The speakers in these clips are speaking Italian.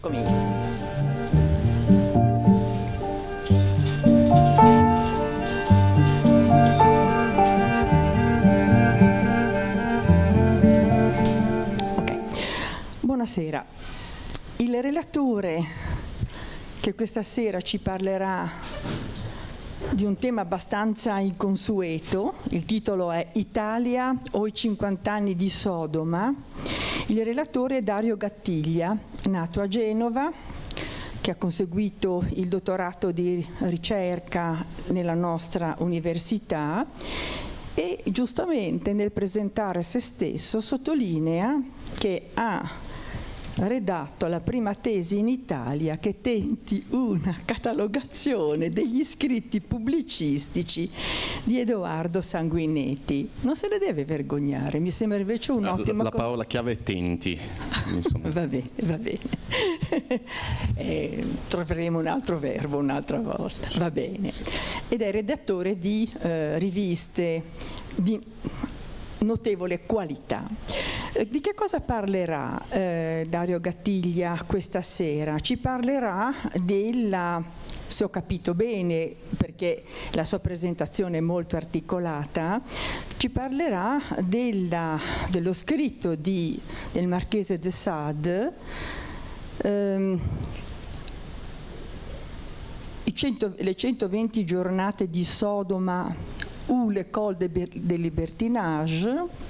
Eccomi. Ok, buonasera. Il relatore che questa sera ci parlerà di un tema abbastanza inconsueto, il titolo è Italia o i 50 anni di Sodoma. Il relatore è Dario Gattiglia, nato a Genova, che ha conseguito il dottorato di ricerca nella nostra università e giustamente nel presentare se stesso sottolinea che ha redatto la prima tesi in Italia che tenti una catalogazione degli scritti pubblicistici di Edoardo Sanguinetti. Non se ne deve vergognare, mi sembra invece un ottimo... La parola chiave è tenti. Va bene, va bene. Troveremo un altro verbo un'altra volta, va bene. Ed è redattore di riviste di notevole qualità. Di che cosa parlerà Dario Gattiglia questa sera? Ci parlerà della, se ho capito bene, perché la sua presentazione è molto articolata, ci parlerà dello scritto del Marchese de Sade, le 120 giornate di Sodoma ou l'école de libertinage,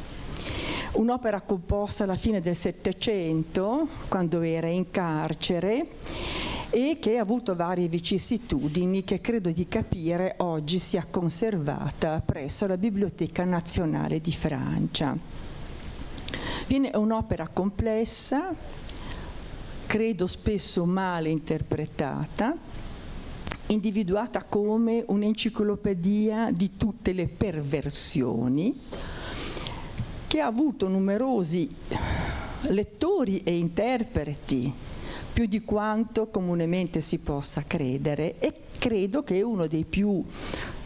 un'opera composta alla fine del Settecento, quando era in carcere, e che ha avuto varie vicissitudini che credo di capire oggi sia conservata presso la Biblioteca Nazionale di Francia. È un'opera complessa, credo spesso male interpretata, individuata come un'enciclopedia di tutte le perversioni, che ha avuto numerosi lettori e interpreti, più di quanto comunemente si possa credere, e credo che uno dei più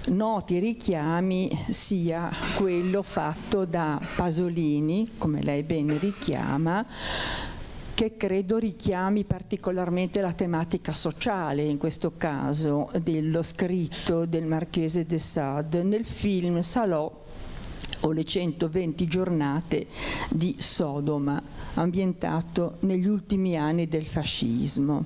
noti richiami sia quello fatto da Pasolini, come lei bene richiama, che credo richiami particolarmente la tematica sociale, in questo caso, dello scritto del Marchese de Sade nel film Salò o le 120 giornate di Sodoma, ambientato negli ultimi anni del fascismo.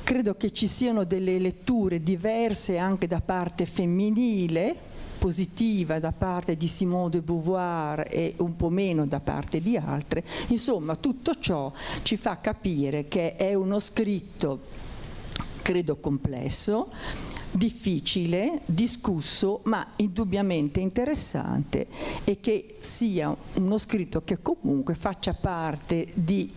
Credo che ci siano delle letture diverse anche da parte femminile, positiva da parte di Simone de Beauvoir e un po' meno da parte di altre. Insomma, tutto ciò ci fa capire che è uno scritto, credo, complesso, difficile, discusso, ma indubbiamente interessante, e che sia uno scritto che comunque faccia parte di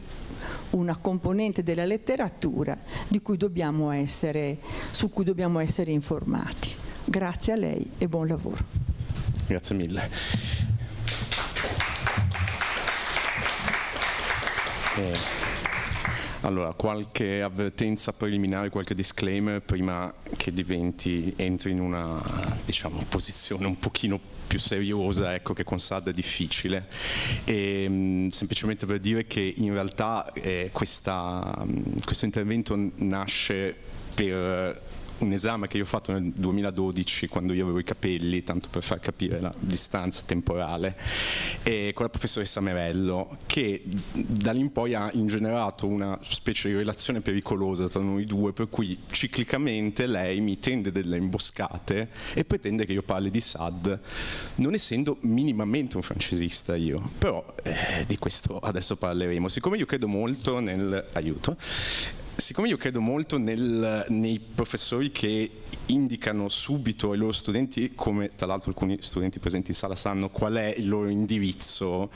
una componente della letteratura su cui dobbiamo essere informati. Grazie a lei e buon lavoro. Grazie mille. Allora, qualche avvertenza preliminare, qualche disclaimer prima che entri in una, posizione un pochino più seriosa, ecco, che con Sade è difficile. Semplicemente per dire che in realtà questo intervento nasce per un esame che io ho fatto nel 2012, quando io avevo i capelli, tanto per far capire la distanza temporale, con la professoressa Merello, che da lì in poi ha ingenerato una specie di relazione pericolosa tra noi due, per cui ciclicamente lei mi tende delle imboscate e pretende che io parli di Sade, non essendo minimamente un francesista io. Però di questo adesso parleremo. Siccome io credo molto nei professori che indicano subito ai loro studenti, come tra l'altro alcuni studenti presenti in sala sanno qual è il loro indirizzo,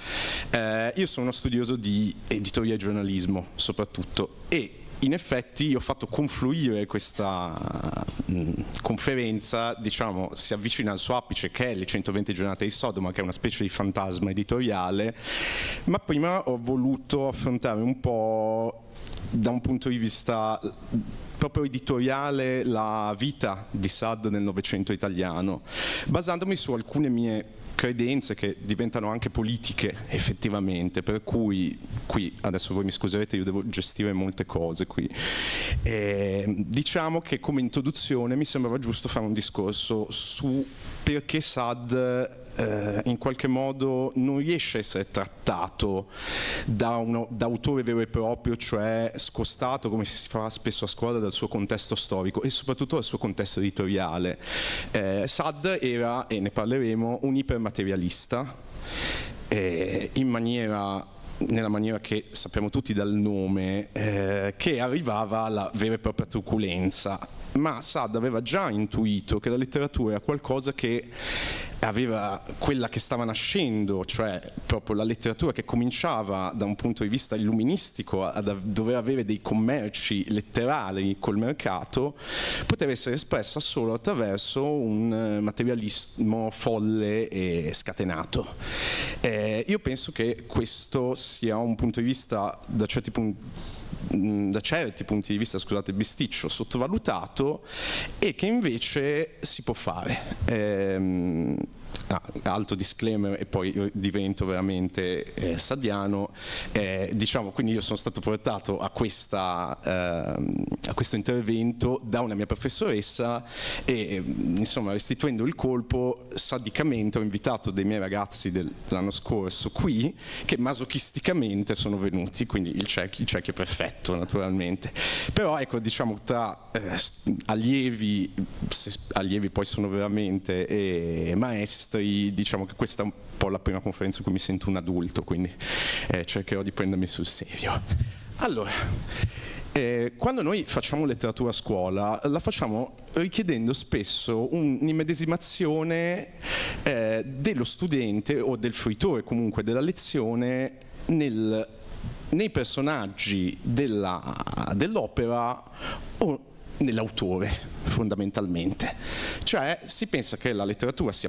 io sono uno studioso di editoria e giornalismo soprattutto, e in effetti io ho fatto confluire questa conferenza, si avvicina al suo apice, che è le 120 giornate di Sodoma, che è una specie di fantasma editoriale, ma prima ho voluto affrontare un po' da un punto di vista proprio editoriale la vita di Sade nel Novecento italiano, basandomi su alcune mie credenze che diventano anche politiche effettivamente, per cui qui adesso voi mi scuserete, io devo gestire molte cose qui. Diciamo che come introduzione mi sembrava giusto fare un discorso su perché Saad in qualche modo non riesce a essere trattato da autore vero e proprio, cioè scostato come si fa spesso a scuola dal suo contesto storico e soprattutto dal suo contesto editoriale. Saad era, e ne parleremo, un ipermaterialista nella maniera che sappiamo tutti dal nome, che arrivava alla vera e propria truculenza. Ma Saad aveva già intuito che la letteratura era qualcosa che aveva quella che stava nascendo, cioè proprio la letteratura che cominciava da un punto di vista illuministico a dover avere dei commerci letterari col mercato, poteva essere espressa solo attraverso un materialismo folle e scatenato. Io penso che questo sia un punto di vista da certi punti di vista, scusate il bisticcio, sottovalutato, e che invece si può fare. Alto disclaimer e poi divento veramente sadiano, diciamo, quindi io sono stato portato a questo intervento da una mia professoressa e insomma, restituendo il colpo, sadicamente ho invitato dei miei ragazzi dell'anno scorso qui, che masochisticamente sono venuti, quindi il cerchio è perfetto naturalmente, però ecco, diciamo, tra allievi poi sono veramente maestri, diciamo che questa è un po' la prima conferenza in cui mi sento un adulto, quindi cercherò di prendermi sul serio. Allora, quando noi facciamo letteratura a scuola, la facciamo richiedendo spesso un'immedesimazione dello studente o del fruitore comunque della lezione nei personaggi dell'opera o nell'autore, fondamentalmente. Cioè si pensa che la letteratura sia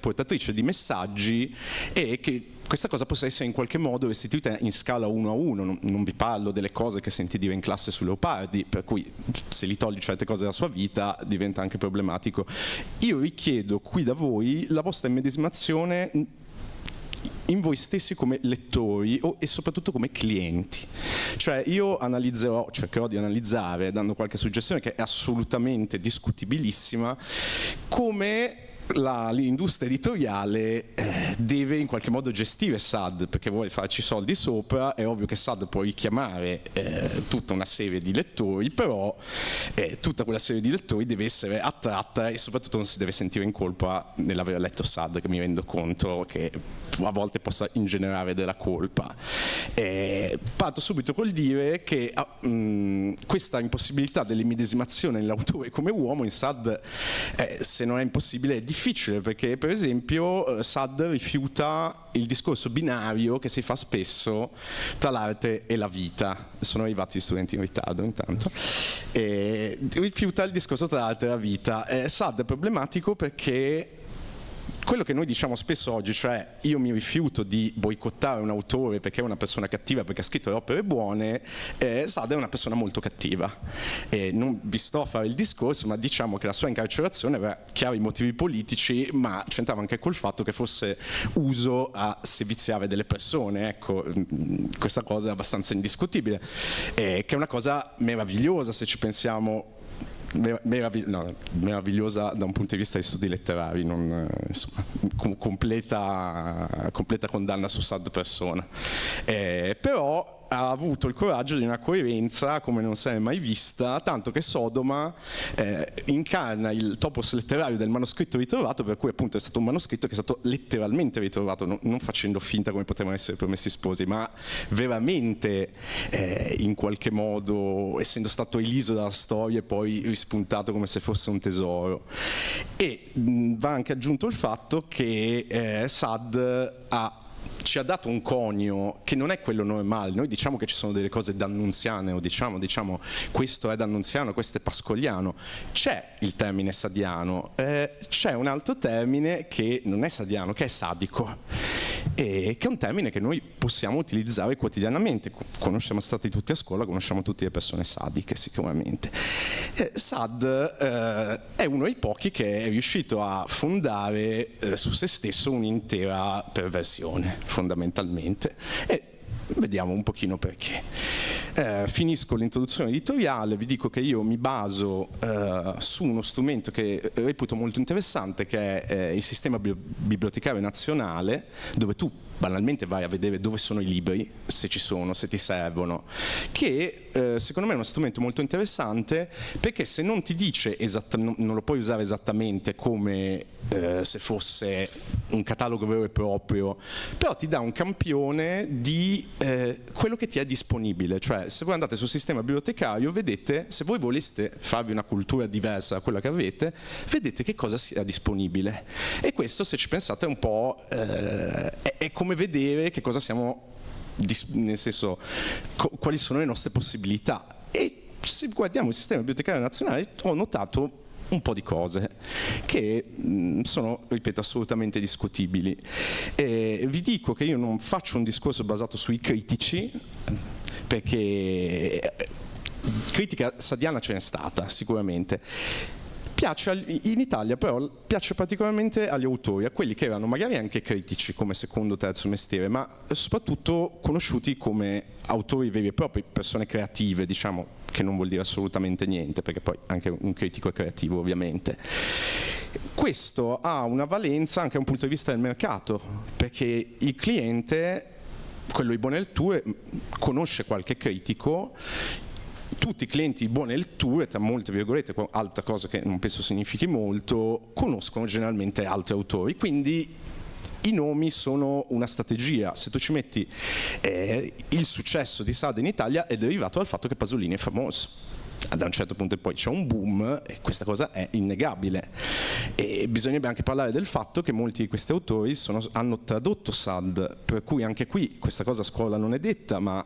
portatrice di messaggi e che questa cosa possa essere in qualche modo restituita in scala 1 a 1, non vi parlo delle cose che senti dire in classe su Leopardi, per cui se li togli certe cose dalla sua vita diventa anche problematico. Io richiedo qui da voi la vostra immedesimazione in voi stessi come lettori e soprattutto come clienti. Cioè io cercherò di analizzare, dando qualche suggestione che è assolutamente discutibilissima, come l'industria editoriale deve in qualche modo gestire Saad, perché vuole farci soldi sopra. È ovvio che Saad può richiamare tutta una serie di lettori, però tutta quella serie di lettori deve essere attratta e soprattutto non si deve sentire in colpa nell'aver letto Saad, che mi rendo conto che a volte possa ingenerare della colpa. Parto subito col dire che questa impossibilità dell'immedesimazione nell'autore come uomo in Saad, se non è impossibile, è difficile, perché per esempio Saad rifiuta il discorso binario che si fa spesso tra l'arte e la vita. Sono arrivati gli studenti in ritardo intanto. Rifiuta il discorso tra l'arte e la vita. Saad è problematico perché quello che noi diciamo spesso oggi, cioè io mi rifiuto di boicottare un autore perché è una persona cattiva, perché ha scritto le opere buone, Saad è una persona molto cattiva. Non vi sto a fare il discorso, ma diciamo che la sua incarcerazione aveva chiari motivi politici, ma c'entrava anche col fatto che fosse uso a seviziare delle persone. Ecco, questa cosa è abbastanza indiscutibile, che è una cosa meravigliosa se ci pensiamo. Meravigliosa da un punto di vista di studi letterari, insomma, completa condanna su Saad persona, però ha avuto il coraggio di una coerenza come non si è mai vista, tanto che Sodoma incarna il topos letterario del manoscritto ritrovato, per cui appunto è stato un manoscritto che è stato letteralmente ritrovato, non facendo finta come potevano essere Promessi Sposi, ma veramente in qualche modo, essendo stato eliso dalla storia e poi rispuntato come se fosse un tesoro. E va anche aggiunto il fatto che Saad ci ha dato un conio che non è quello normale. Noi diciamo che ci sono delle cose dannunziane, o diciamo questo è dannunziano, questo è pascoliano. C'è il termine sadiano, c'è un altro termine che non è sadiano, che è sadico. e che è un termine che noi possiamo utilizzare quotidianamente. Siamo stati tutti a scuola, conosciamo tutte le persone sadiche sicuramente. Sad è uno dei pochi che è riuscito a fondare su se stesso un'intera perversione, fondamentalmente, e vediamo un pochino perché. Finisco l'introduzione editoriale, vi dico che io mi baso su uno strumento che reputo molto interessante, che è il sistema bibliotecario nazionale, dove tu banalmente vai a vedere dove sono i libri, se ci sono, se ti servono, che secondo me è uno strumento molto interessante, perché se non ti dice non lo puoi usare esattamente come se fosse un catalogo vero e proprio, però ti dà un campione di quello che ti è disponibile. Cioè, se voi andate sul sistema bibliotecario, vedete, se voi voleste farvi una cultura diversa da quella che avete, vedete che cosa sia disponibile, e questo, se ci pensate, è un po' è come vedere che cosa siamo, nel senso, quali sono le nostre possibilità. E se guardiamo il sistema bibliotecario nazionale, ho notato un po' di cose che sono, ripeto, assolutamente discutibili. Vi dico che io non faccio un discorso basato sui critici, perché critica sadiana ce n'è stata sicuramente. In Italia però piace particolarmente agli autori, a quelli che erano magari anche critici come secondo o terzo mestiere, ma soprattutto conosciuti come autori veri e propri, persone creative, diciamo, che non vuol dire assolutamente niente, perché poi anche un critico è creativo ovviamente. Questo ha una valenza anche da un punto di vista del mercato, perché il cliente, quello di buone letture, conosce qualche critico. Tutti i clienti di buone letture, tra molte virgolette, altra cosa che non penso significhi molto, conoscono generalmente altri autori, quindi i nomi sono una strategia. Se tu ci metti il successo di Sad in Italia è derivato dal fatto che Pasolini è famoso. Da un certo punto in poi c'è un boom e questa cosa è innegabile, e bisognerebbe anche parlare del fatto che molti di questi autori hanno tradotto Sad, per cui anche qui questa cosa a scuola non è detta, ma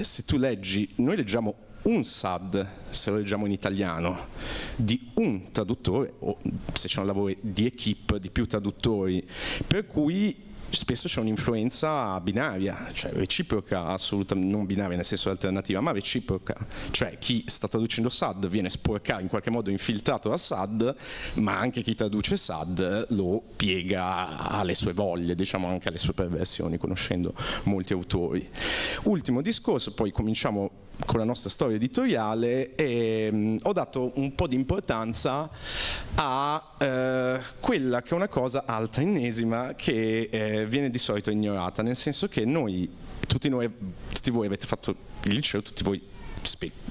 se tu leggi, noi leggiamo un Sad, se lo leggiamo in italiano, di un traduttore, o se c'è un lavoro di equipe di più traduttori, per cui spesso c'è un'influenza binaria, cioè reciproca, assolutamente non binaria nel senso alternativa, ma reciproca, cioè chi sta traducendo Sad viene sporcato, in qualche modo infiltrato da Sad, ma anche chi traduce Sad lo piega alle sue voglie, diciamo anche alle sue perversioni, conoscendo molti autori. Ultimo discorso, poi cominciamo con la nostra storia editoriale, e ho dato un po' di importanza a quella che è una cosa altra, ennesima, che viene di solito ignorata, nel senso che tutti voi avete fatto il liceo, tutti voi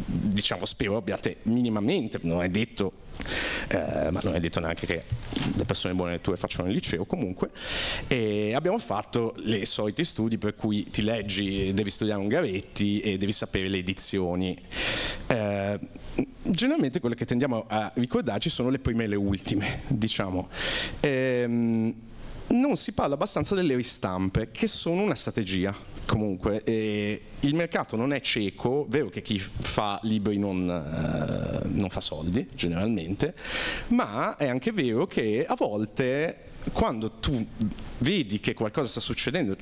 diciamo, spero abbiate minimamente, non è detto, ma non è detto neanche che le persone buone letture facciano il liceo, comunque, e abbiamo fatto le soliti studi per cui ti leggi, devi studiare Ungaretti e devi sapere le edizioni. Generalmente quelle che tendiamo a ricordarci sono le prime e le ultime, diciamo. Non si parla abbastanza delle ristampe, che sono una strategia. Comunque, il mercato non è cieco, vero che chi fa libri non fa soldi, generalmente, ma è anche vero che a volte, quando tu vedi che qualcosa sta succedendo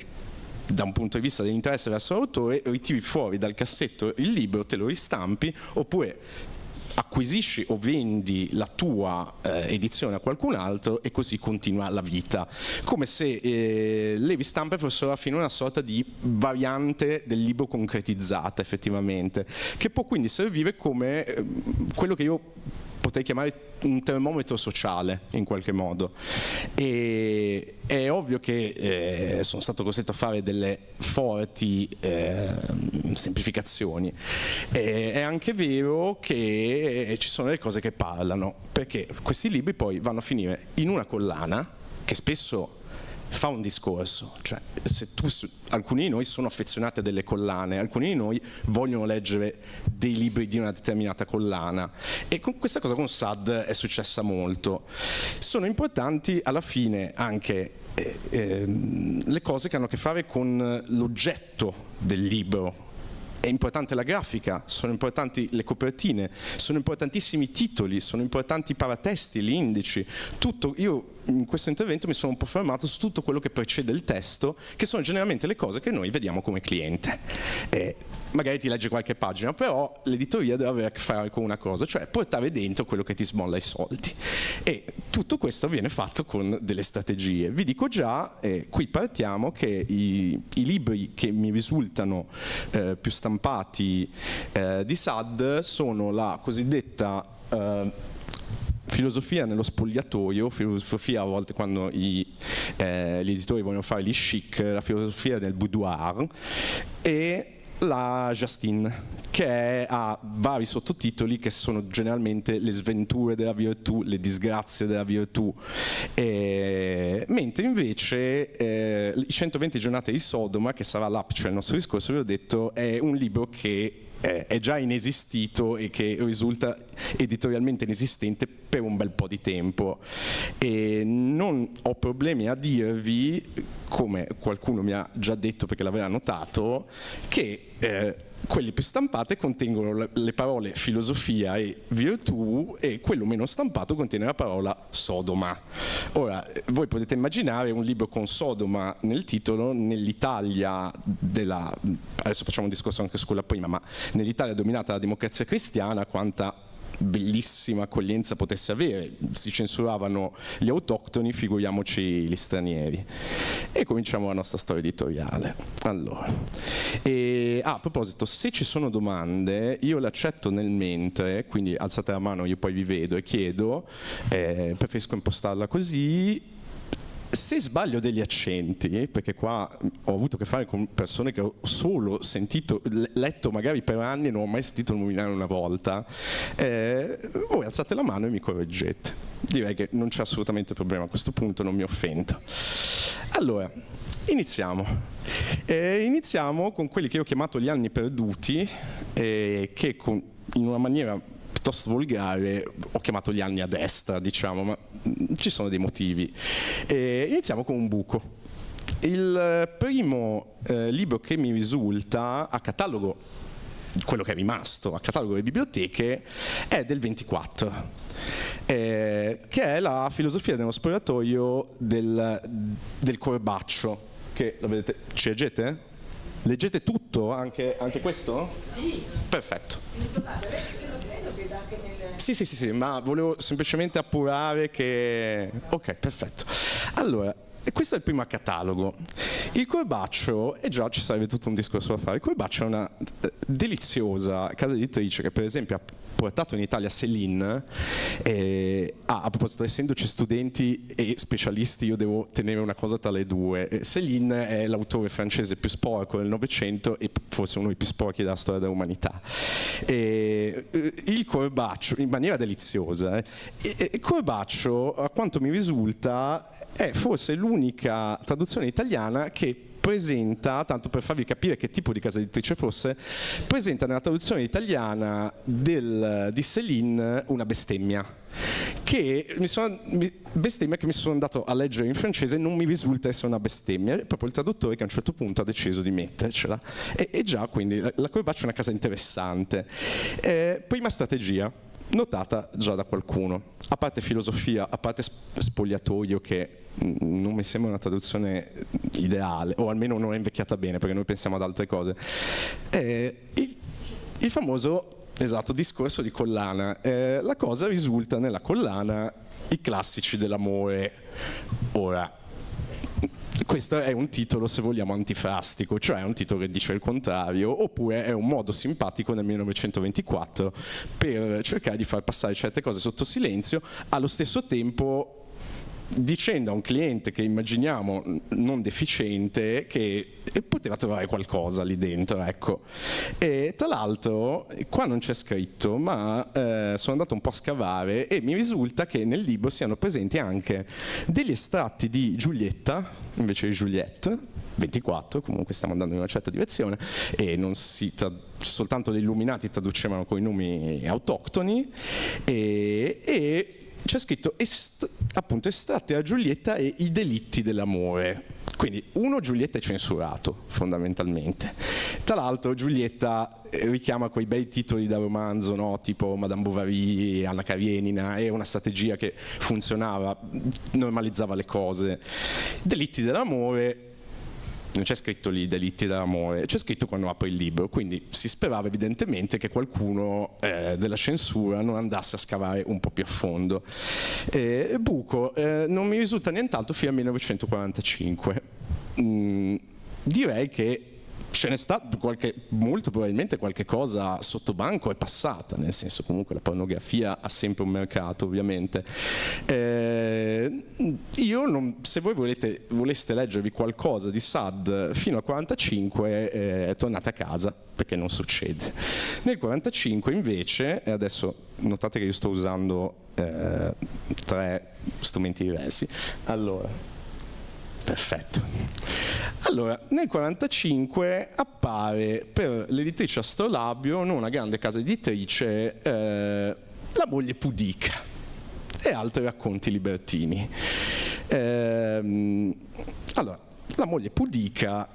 da un punto di vista dell'interesse verso l'autore, ritiri fuori dal cassetto il libro, te lo ristampi, oppure acquisisci o vendi la tua edizione a qualcun altro, e così continua la vita, come se le ristampe fossero alla fine una sorta di variante del libro concretizzata, effettivamente, che può quindi servire come quello che io potrei chiamare un termometro sociale, in qualche modo. E è ovvio che sono stato costretto a fare delle forti semplificazioni. È anche vero che ci sono delle cose che parlano, perché questi libri poi vanno a finire in una collana che spesso fa un discorso, cioè alcuni di noi sono affezionati a delle collane, alcuni di noi vogliono leggere dei libri di una determinata collana, e con questa cosa con Sad è successa molto. Sono importanti alla fine anche le cose che hanno a che fare con l'oggetto del libro, è importante la grafica, sono importanti le copertine, sono importantissimi i titoli, sono importanti i paratesti, gli indici, tutto. Io in questo intervento mi sono un po' fermato su tutto quello che precede il testo, che sono generalmente le cose che noi vediamo come cliente. Magari ti legge qualche pagina, però l'editoria deve avere a che fare con una cosa, cioè portare dentro quello che ti smolla i soldi. E tutto questo viene fatto con delle strategie. Vi dico già, qui partiamo, che i libri che mi risultano più stampati di SAD sono la cosiddetta filosofia nello spogliatoio, filosofia a volte quando gli editori vogliono fare gli chic, la filosofia del boudoir, e la Justine, che ha vari sottotitoli che sono generalmente le sventure della virtù, le disgrazie della virtù, mentre invece i 120 giornate di Sodoma, che sarà l'apice del nostro discorso, vi ho detto, è un libro che è già inesistito e che risulta editorialmente inesistente per un bel po' di tempo, e non ho problemi a dirvi, come qualcuno mi ha già detto perché l'aveva notato, che quelli più stampate contengono le parole filosofia e virtù, e quello meno stampato contiene la parola Sodoma. Ora, voi potete immaginare un libro con Sodoma nel titolo nell'Italia adesso facciamo un discorso anche su quella prima, ma nell'Italia dominata dalla democrazia cristiana, quanta bellissima accoglienza potesse avere. Si censuravano gli autoctoni, figuriamoci gli stranieri. E cominciamo la nostra storia editoriale. Allora, a proposito, se ci sono domande io le accetto nel mentre, quindi alzate la mano, io poi vi vedo e chiedo, preferisco impostarla così. Se sbaglio degli accenti, perché qua ho avuto a che fare con persone che ho solo sentito, letto magari per anni e non ho mai sentito nominare una volta, voi alzate la mano e mi correggete. Direi che non c'è assolutamente problema, a questo punto non mi offendo. Allora, iniziamo. Iniziamo con quelli che io ho chiamato gli anni perduti, che in una maniera piuttosto volgare ho chiamato gli anni a destra, diciamo, ma ci sono dei motivi. Iniziamo con un buco. Il primo libro che mi risulta a catalogo, quello che è rimasto a catalogo delle biblioteche, è del 24, che è la filosofia dello spogliatoio del Corbaccio, che lo vedete, ci leggete? Leggete tutto, anche questo? Sì. Perfetto. Sì, ma volevo semplicemente appurare che... Ok, perfetto. Allora, questo è il primo catalogo. Il Corbaccio, e già ci sarebbe tutto un discorso da fare, il Corbaccio è una deliziosa casa editrice che per esempio ha portato in Italia Céline. A proposito, essendoci studenti e specialisti, io devo tenere una cosa tra le due. Céline è l'autore francese più sporco del Novecento e forse uno dei più sporchi della storia dell'umanità. Il Corbaccio, in maniera deliziosa, il Corbaccio, a quanto mi risulta, è forse l'unica traduzione italiana che presenta, tanto per farvi capire che tipo di casa editrice fosse, presenta nella traduzione italiana di Céline una bestemmia che mi sono andato a leggere in francese e non mi risulta essere una bestemmia, è proprio il traduttore che a un certo punto ha deciso di mettercela, e già quindi la Corbaccio è una casa interessante. Prima strategia notata già da qualcuno, a parte filosofia, a parte spogliatoio, che non mi sembra una traduzione ideale, o almeno non è invecchiata bene, perché noi pensiamo ad altre cose. Il famoso, esatto, discorso di collana. La cosa risulta nella collana I classici dell'amore. Ora, questo è un titolo, se vogliamo, antifrastico, cioè è un titolo che dice il contrario, oppure è un modo simpatico nel 1924 per cercare di far passare certe cose sotto silenzio, allo stesso tempo dicendo a un cliente che immaginiamo non deficiente che poteva trovare qualcosa lì dentro, ecco. E tra l'altro qua non c'è scritto, ma sono andato un po' a scavare e mi risulta che nel libro siano presenti anche degli estratti di Giulietta invece di Juliette, 24, comunque stiamo andando in una certa direzione, e non soltanto gli illuminati traducevano con i nomi autoctoni, e c'è scritto appunto estratti a Giulietta e i delitti dell'amore. Quindi, Giulietta è censurato, fondamentalmente. Tra l'altro Giulietta richiama quei bei titoli da romanzo, no? Tipo Madame Bovary, Anna Karenina, è una strategia che funzionava, normalizzava le cose. Delitti dell'amore, non c'è scritto lì delitti dell'amore, c'è scritto quando apre il libro, quindi si sperava evidentemente che qualcuno della censura non andasse a scavare un po' più a fondo. Buco, non mi risulta nient'altro fino al 1945. Direi che ce n'è stato molto probabilmente qualche cosa sotto banco è passata, nel senso, comunque la pornografia ha sempre un mercato, ovviamente. Se voi voleste leggervi qualcosa di Sade fino al 45, tornate a casa, perché non succede. Nel 45 invece, e adesso notate che io sto usando 3 strumenti diversi, allora, perfetto. Allora, nel 1945 appare per l'editrice Astrolabio, una grande casa editrice, La moglie pudica e altri racconti libertini. Allora, La moglie pudica,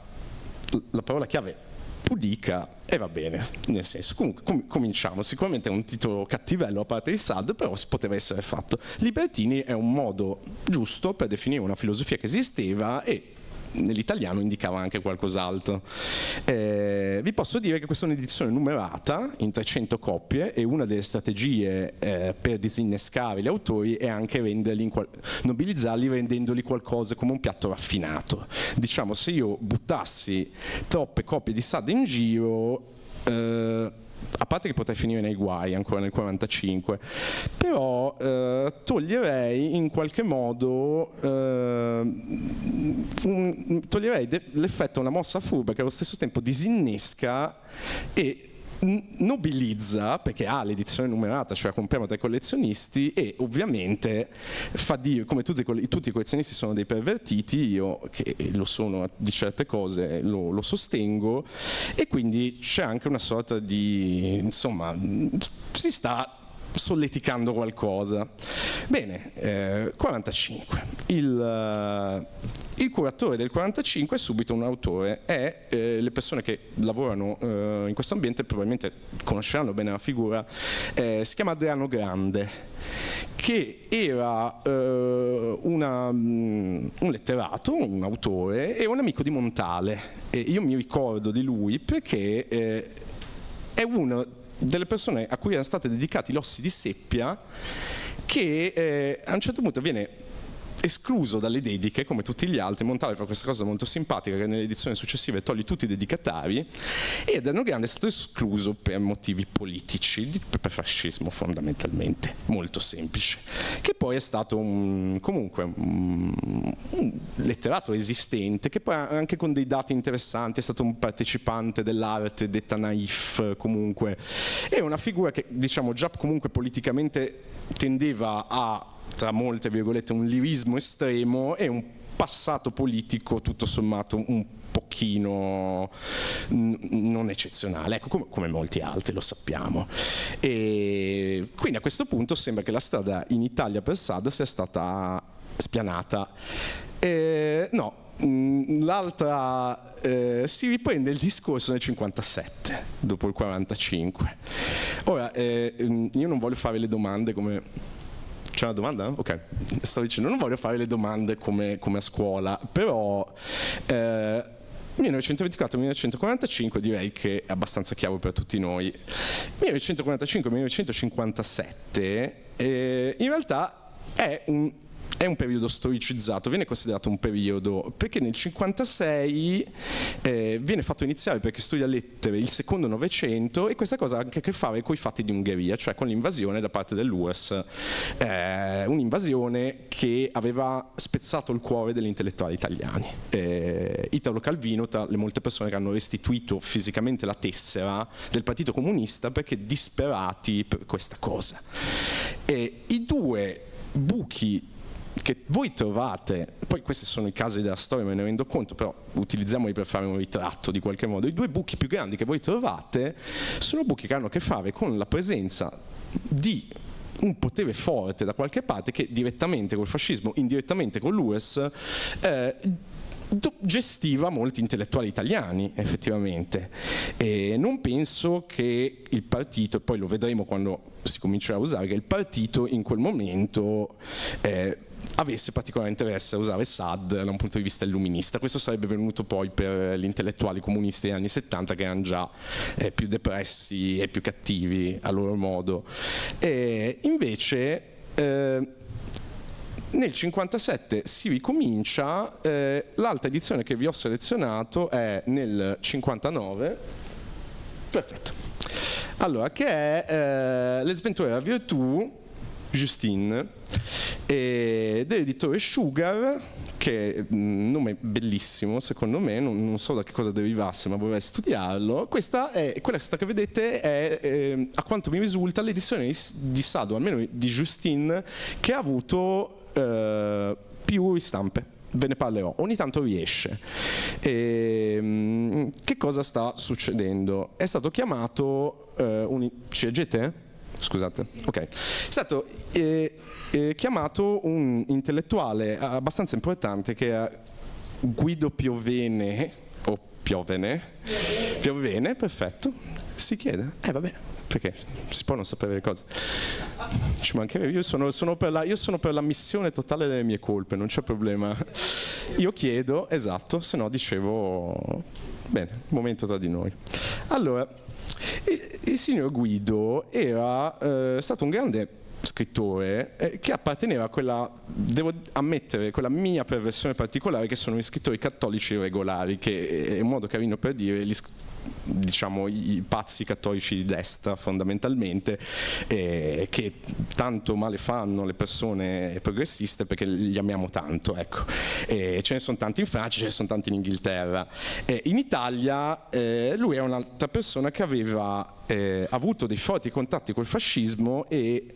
la parola chiave pudica, e va bene, nel senso, comunque cominciamo. Sicuramente è un titolo cattivello a parte di Sade, però poteva essere fatto. Libertini è un modo giusto per definire una filosofia che esisteva e nell'italiano indicava anche qualcos'altro. Vi posso dire che questa è un'edizione numerata in 300 coppie e una delle strategie per disinnescare gli autori è anche nobilizzarli rendendoli qualcosa come un piatto raffinato. Diciamo, se io buttassi troppe copie di Sade in giro, a parte che potrei finire nei guai ancora nel 45, però toglierei in qualche modo toglierei l'effetto una mossa furba che allo stesso tempo disinnesca e nobilizza, perché ha l'edizione numerata, cioè la compriamo dai collezionisti, e ovviamente fa dire, come tutti i collezionisti sono dei pervertiti, io che lo sono di certe cose lo sostengo, e quindi c'è anche una sorta di, insomma, si sta solleticando qualcosa. Bene, 45. Il curatore del 45 è subito un autore, e le persone che lavorano in questo ambiente probabilmente conosceranno bene la figura. Si chiama Adriano Grande, che era un letterato, un autore e un amico di Montale. E io mi ricordo di lui perché è uno delle persone a cui erano state dedicati l'Ossi di Seppia, che a un certo punto viene escluso dalle dediche come tutti gli altri. Montale fa questa cosa molto simpatica, che nelle edizioni successive toglie tutti i dedicatari, e Adriano Grande è stato escluso per motivi politici, per fascismo fondamentalmente, molto semplice, che poi è stato comunque un letterato esistente, che poi anche con dei dati interessanti è stato un partecipante dell'arte detta naif, comunque è una figura che, diciamo, già comunque politicamente tendeva a, tra molte virgolette, un lirismo estremo e un passato politico tutto sommato un pochino non eccezionale, ecco, come molti altri, lo sappiamo. E quindi a questo punto sembra che la strada in Italia per Sade sia stata spianata. No, l'altra si riprende il discorso nel 57, dopo il 45. Ora, io non voglio fare le domande come... C'è una domanda? Ok, stavo dicendo, non voglio fare le domande come a scuola, però 1924-1945 direi che è abbastanza chiaro per tutti noi. 1945-1957 in realtà è un periodo storicizzato, viene considerato un periodo perché nel 56 viene fatto iniziare, perché studia lettere, il secondo Novecento, e questa cosa ha anche a che fare con i fatti di Ungheria, cioè con l'invasione da parte dell'URSS, un'invasione che aveva spezzato il cuore degli intellettuali italiani. Italo Calvino, tra le molte persone che hanno restituito fisicamente la tessera del Partito Comunista perché disperati per questa cosa. I due buchi che voi trovate, poi questi sono i casi della storia, me ne rendo conto, però utilizziamoli per fare un ritratto di qualche modo. I due buchi più grandi che voi trovate sono buchi che hanno a che fare con la presenza di un potere forte da qualche parte che direttamente col fascismo, indirettamente con l'URSS, gestiva molti intellettuali italiani effettivamente, e non penso che il partito, e poi lo vedremo quando si comincerà a usare, che il partito in quel momento avesse particolare interesse a usare Saad da un punto di vista illuminista. Questo sarebbe venuto poi per gli intellettuali comunisti degli anni 70, che erano già più depressi e più cattivi a loro modo. Invece nel 57 si ricomincia, l'altra edizione che vi ho selezionato è nel 59, perfetto, allora, che è Le sventure della virtù, Justine, dell'editore Sugar, che è un nome bellissimo secondo me, non so da che cosa derivasse ma vorrei studiarlo. Questa che vedete è, a quanto mi risulta, l'edizione di Sado, almeno di Justine, che ha avuto più ristampe. Ve ne parlerò, ogni tanto riesce. Che cosa sta succedendo? È stato chiamato ci leggete? Scusate, ok. È stato chiamato un intellettuale abbastanza importante, che è Guido Piovene, o Piovene? Piovene, perfetto. Si chiede? Vabbè, perché si può non sapere le cose. Ci mancherebbe. Io sono per l'ammissione totale delle mie colpe, non c'è problema. Io chiedo, esatto, se no dicevo, bene, momento tra di noi. Allora, il signor Guido era stato un grande scrittore che apparteneva a quella, devo ammettere, quella mia perversione particolare, che sono gli scrittori cattolici regolari, che è un modo carino per dire diciamo i pazzi cattolici di destra fondamentalmente, che tanto male fanno le persone progressiste perché li amiamo tanto, ecco. Ce ne sono tanti in Francia, ce ne sono tanti in Inghilterra. In Italia lui è un'altra persona che aveva avuto dei forti contatti col fascismo e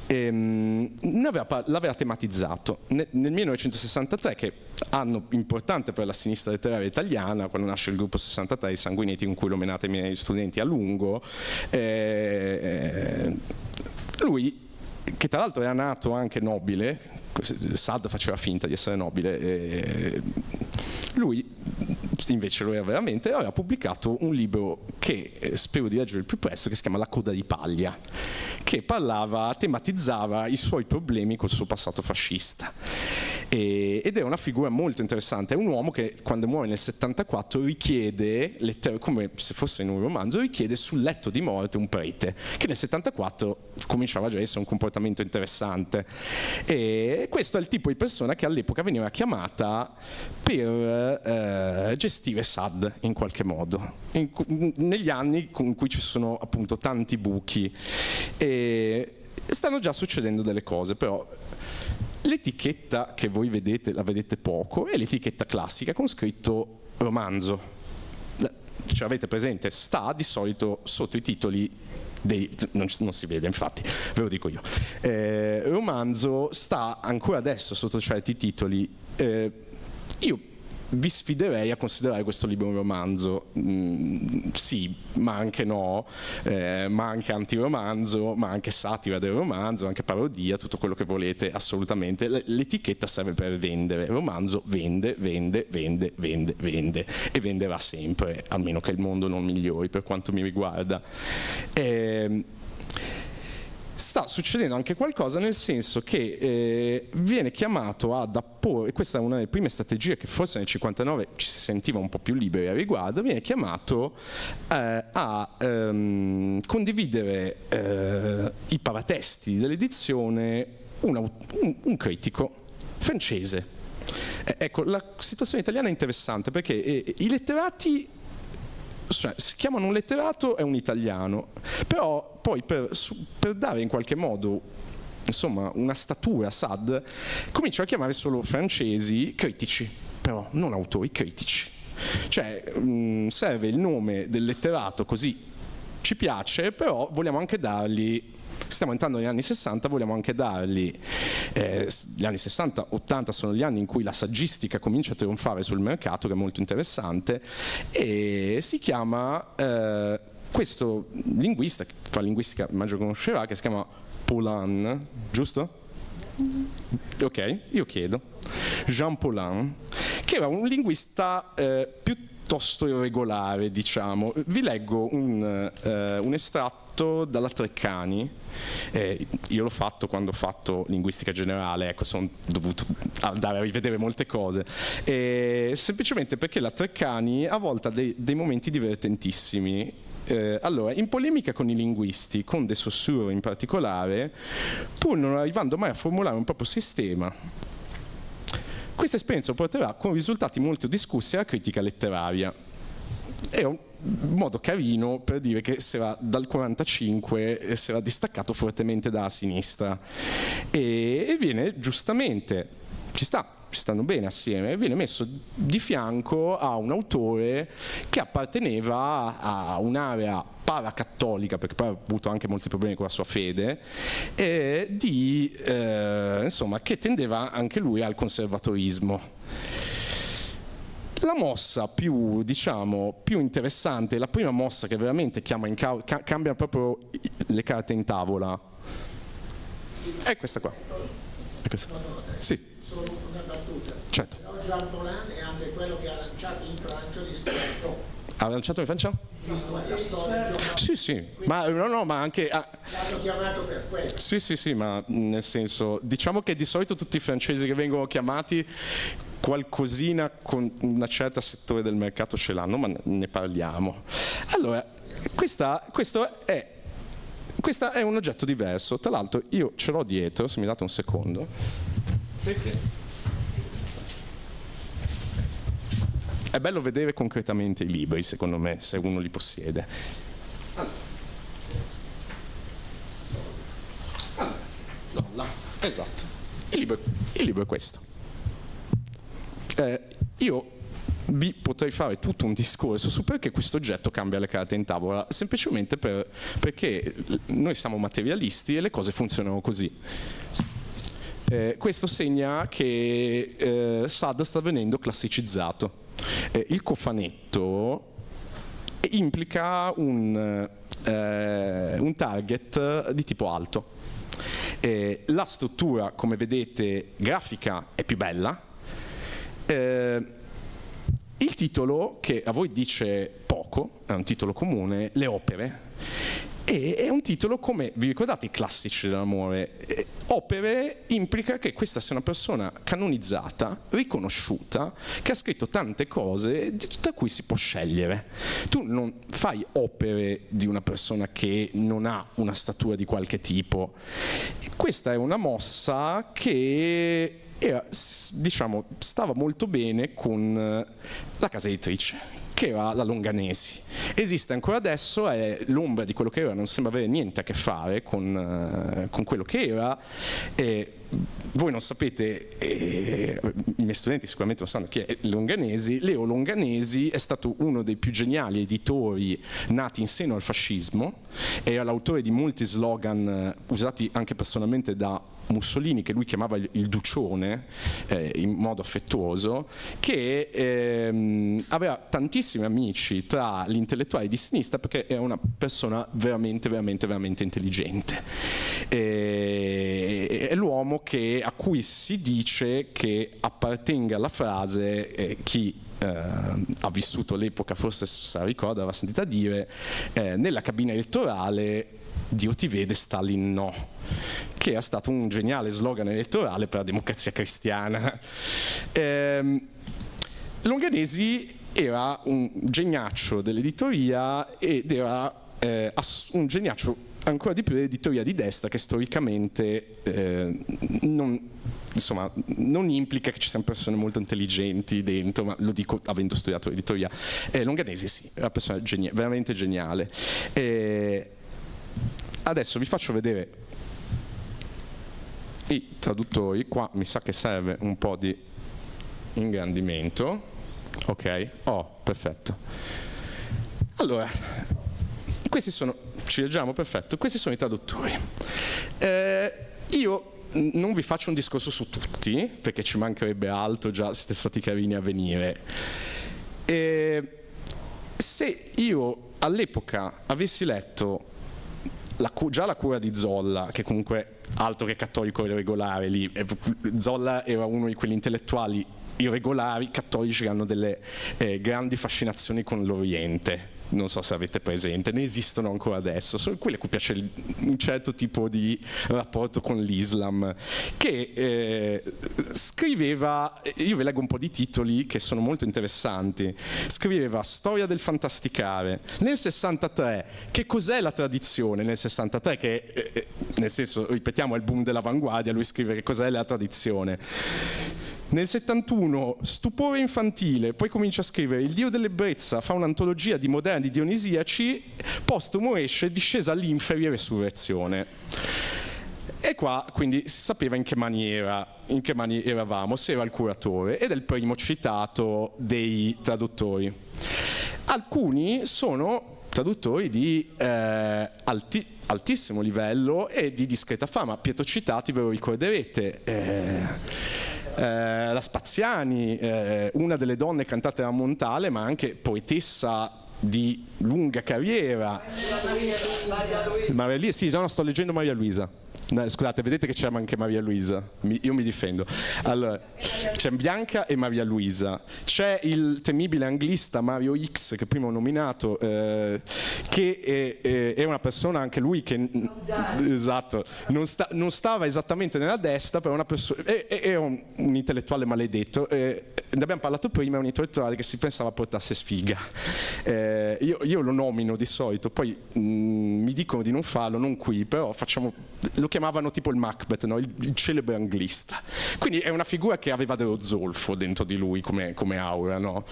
l'aveva tematizzato. Nel 1963, che anno importante per la sinistra letteraria italiana, quando nasce il gruppo 63, i Sanguinetti, con cui l'ho menato i miei studenti a lungo, lui, che tra l'altro era nato anche nobile, Saad faceva finta di essere nobile, lui invece lo era veramente, aveva pubblicato un libro che spero di leggere il più presto, che si chiama La coda di paglia, che tematizzava i suoi problemi col suo passato fascista. Ed è una figura molto interessante, è un uomo che quando muore nel 74 richiede, come se fosse in un romanzo, richiede sul letto di morte un prete, che nel 74 cominciava già a essere un comportamento interessante. E questo è il tipo di persona che all'epoca veniva chiamata per gestire Saad in qualche modo, negli anni in cui ci sono appunto tanti buchi, e stanno già succedendo delle cose. Però l'etichetta che voi vedete, la vedete poco, è l'etichetta classica con scritto romanzo. Ce l'avete presente? Sta di solito sotto i titoli non si vede, infatti, ve lo dico io. Romanzo sta ancora adesso sotto certi titoli. Io vi sfiderei a considerare questo libro un romanzo, sì, ma anche no, ma anche antiromanzo, ma anche satira del romanzo, anche parodia, tutto quello che volete, assolutamente. L'etichetta serve per vendere. Romanzo vende, vende, vende, vende, vende, e venderà sempre, almeno che il mondo non migliori per quanto mi riguarda. Sta succedendo anche qualcosa, nel senso che viene chiamato ad apporre, e questa è una delle prime strategie che forse nel 59 ci si sentiva un po' più liberi a riguardo, viene chiamato a condividere i paratesti dell'edizione un critico francese. Ecco, la situazione italiana è interessante perché i letterati, cioè, si chiamano un letterato e un italiano, però poi per dare in qualche modo, insomma, una statura a Saad, cominciano a chiamare solo francesi critici, però non autori, critici. Cioè serve il nome del letterato, così ci piace, però vogliamo anche dargli, stiamo entrando negli anni 60, vogliamo anche dargli, gli anni 60-80 sono gli anni in cui la saggistica comincia a trionfare sul mercato, che è molto interessante, e si chiama questo linguista, che fa linguistica, immagino conoscerà, che si chiama Paulhan, giusto? Ok, io chiedo. Jean Paulhan, che era un linguista piuttosto irregolare, diciamo. Vi leggo un estratto dalla Treccani. Io l'ho fatto quando ho fatto linguistica generale, ecco, sono dovuto andare a rivedere molte cose, semplicemente perché la Treccani a volte ha dei momenti divertentissimi. Allora, in polemica con i linguisti, con De Saussure in particolare, pur non arrivando mai a formulare un proprio sistema, questa esperienza porterà con risultati molto discussi alla critica letteraria. È un modo carino per dire che dal 45 si era distaccato fortemente dalla sinistra e viene giustamente, ci stanno bene assieme, viene messo di fianco a un autore che apparteneva a un'area paracattolica, perché poi ha avuto anche molti problemi con la sua fede, insomma, che tendeva anche lui al conservatorismo. La mossa più interessante, la prima mossa che veramente cambia proprio le carte in tavola, è questa qua. È questa. Sì. Solo una battuta. Certo. Però Jean Paulin è anche quello che ha lanciato in Francia l'Histoire. Ha lanciato in Francia? La storia Sì, ma anche... l'hanno chiamato per quello. Sì, ma nel senso, diciamo che di solito tutti i francesi che vengono chiamati qualcosina con un certo settore del mercato ce l'hanno, ma ne parliamo. Allora, questo è un oggetto diverso, tra l'altro io ce l'ho dietro, se mi date un secondo. Perché? È bello vedere concretamente i libri, secondo me, se uno li possiede. Esatto. Il libro è questo. Io vi potrei fare tutto un discorso su perché questo oggetto cambia le carte in tavola, semplicemente perché noi siamo materialisti e le cose funzionano così. Questo segna che Sade sta venendo classicizzato. Il cofanetto implica un target di tipo alto. La struttura, come vedete, grafica è più bella. Il titolo, che a voi dice poco, è un titolo comune, Le opere, e è un titolo come, vi ricordate i classici dell'amore? Opere implica che questa sia una persona canonizzata, riconosciuta, che ha scritto tante cose da cui si può scegliere. Tu non fai opere di una persona che non ha una statura di qualche tipo. Questa è una mossa che stava molto bene con la casa editrice, che era la Longanesi. Esiste ancora adesso, è l'ombra di quello che era, non sembra avere niente a che fare con quello che era. Voi non sapete, i miei studenti sicuramente non sanno chi è Longanesi. Leo Longanesi è stato uno dei più geniali editori nati in seno al fascismo, era l'autore di molti slogan usati anche personalmente da Mussolini, che lui chiamava il Ducione in modo affettuoso, che aveva tantissimi amici tra gli intellettuali di sinistra perché era una persona veramente intelligente. È l'uomo a cui si dice che appartenga alla frase chi ha vissuto l'epoca forse se la ricorda, l'aveva sentita dire, nella cabina elettorale Dio ti vede, Stalin no, che è stato un geniale slogan elettorale per la Democrazia Cristiana. Longanesi era un geniaccio dell'editoria ed era un geniaccio ancora di più dell'editoria di destra, che storicamente non implica che ci siano persone molto intelligenti dentro, ma lo dico avendo studiato l'editoria. Longanesi sì, è una persona veramente geniale. Adesso vi faccio vedere i traduttori. Qua mi sa che serve un po' di ingrandimento. Ok? Oh, perfetto. Allora, questi sono, ci leggiamo? Perfetto. Questi sono i traduttori. Io non vi faccio un discorso su tutti, perché ci mancherebbe altro, già siete stati carini a venire. Se io all'epoca avessi letto già la cura di Zolla, che comunque altro che cattolico regolare lì, Zolla era uno di quegli intellettuali irregolari cattolici che hanno delle grandi fascinazioni con l'Oriente. Non so se avete presente, ne esistono ancora adesso, sono quelli a cui piace un certo tipo di rapporto con l'Islam, che scriveva, io vi leggo un po' di titoli che sono molto interessanti, scriveva Storia del fantasticare, nel 63, che cos'è la tradizione nel 63, che nel senso, ripetiamo, è il boom dell'avanguardia, lui scrive che cos'è la tradizione. Nel 71 stupore infantile, poi comincia a scrivere Il dio dell'ebbrezza, fa un'antologia di moderni dionisiaci, postumo esce Discesa all'inferi e resurrezione. E qua quindi si sapeva in che maniera eravamo, se era il curatore, ed è il primo citato dei traduttori. Alcuni sono traduttori di altissimo livello e di discreta fama. Pietro Citati ve lo ricorderete. La Spaziani, una delle donne cantate da Montale, ma anche poetessa di lunga carriera. Maria Luisa. Sì, no, sto leggendo Maria Luisa. No, scusate, vedete che c'è anche Maria Luisa, io mi difendo. Allora, c'è Bianca e Maria Luisa, c'è il temibile anglista Mario X che prima ho nominato, che è una persona anche lui che esatto, non stava esattamente nella destra, però è un intellettuale maledetto. Ne abbiamo parlato prima, è un intellettuale che si pensava portasse sfiga. Io lo nomino di solito, poi mi dicono di non farlo, non qui, però lo chiamavano tipo il Macbeth, no? il celebre anglista. Quindi è una figura che aveva dello zolfo dentro di lui come aura, no?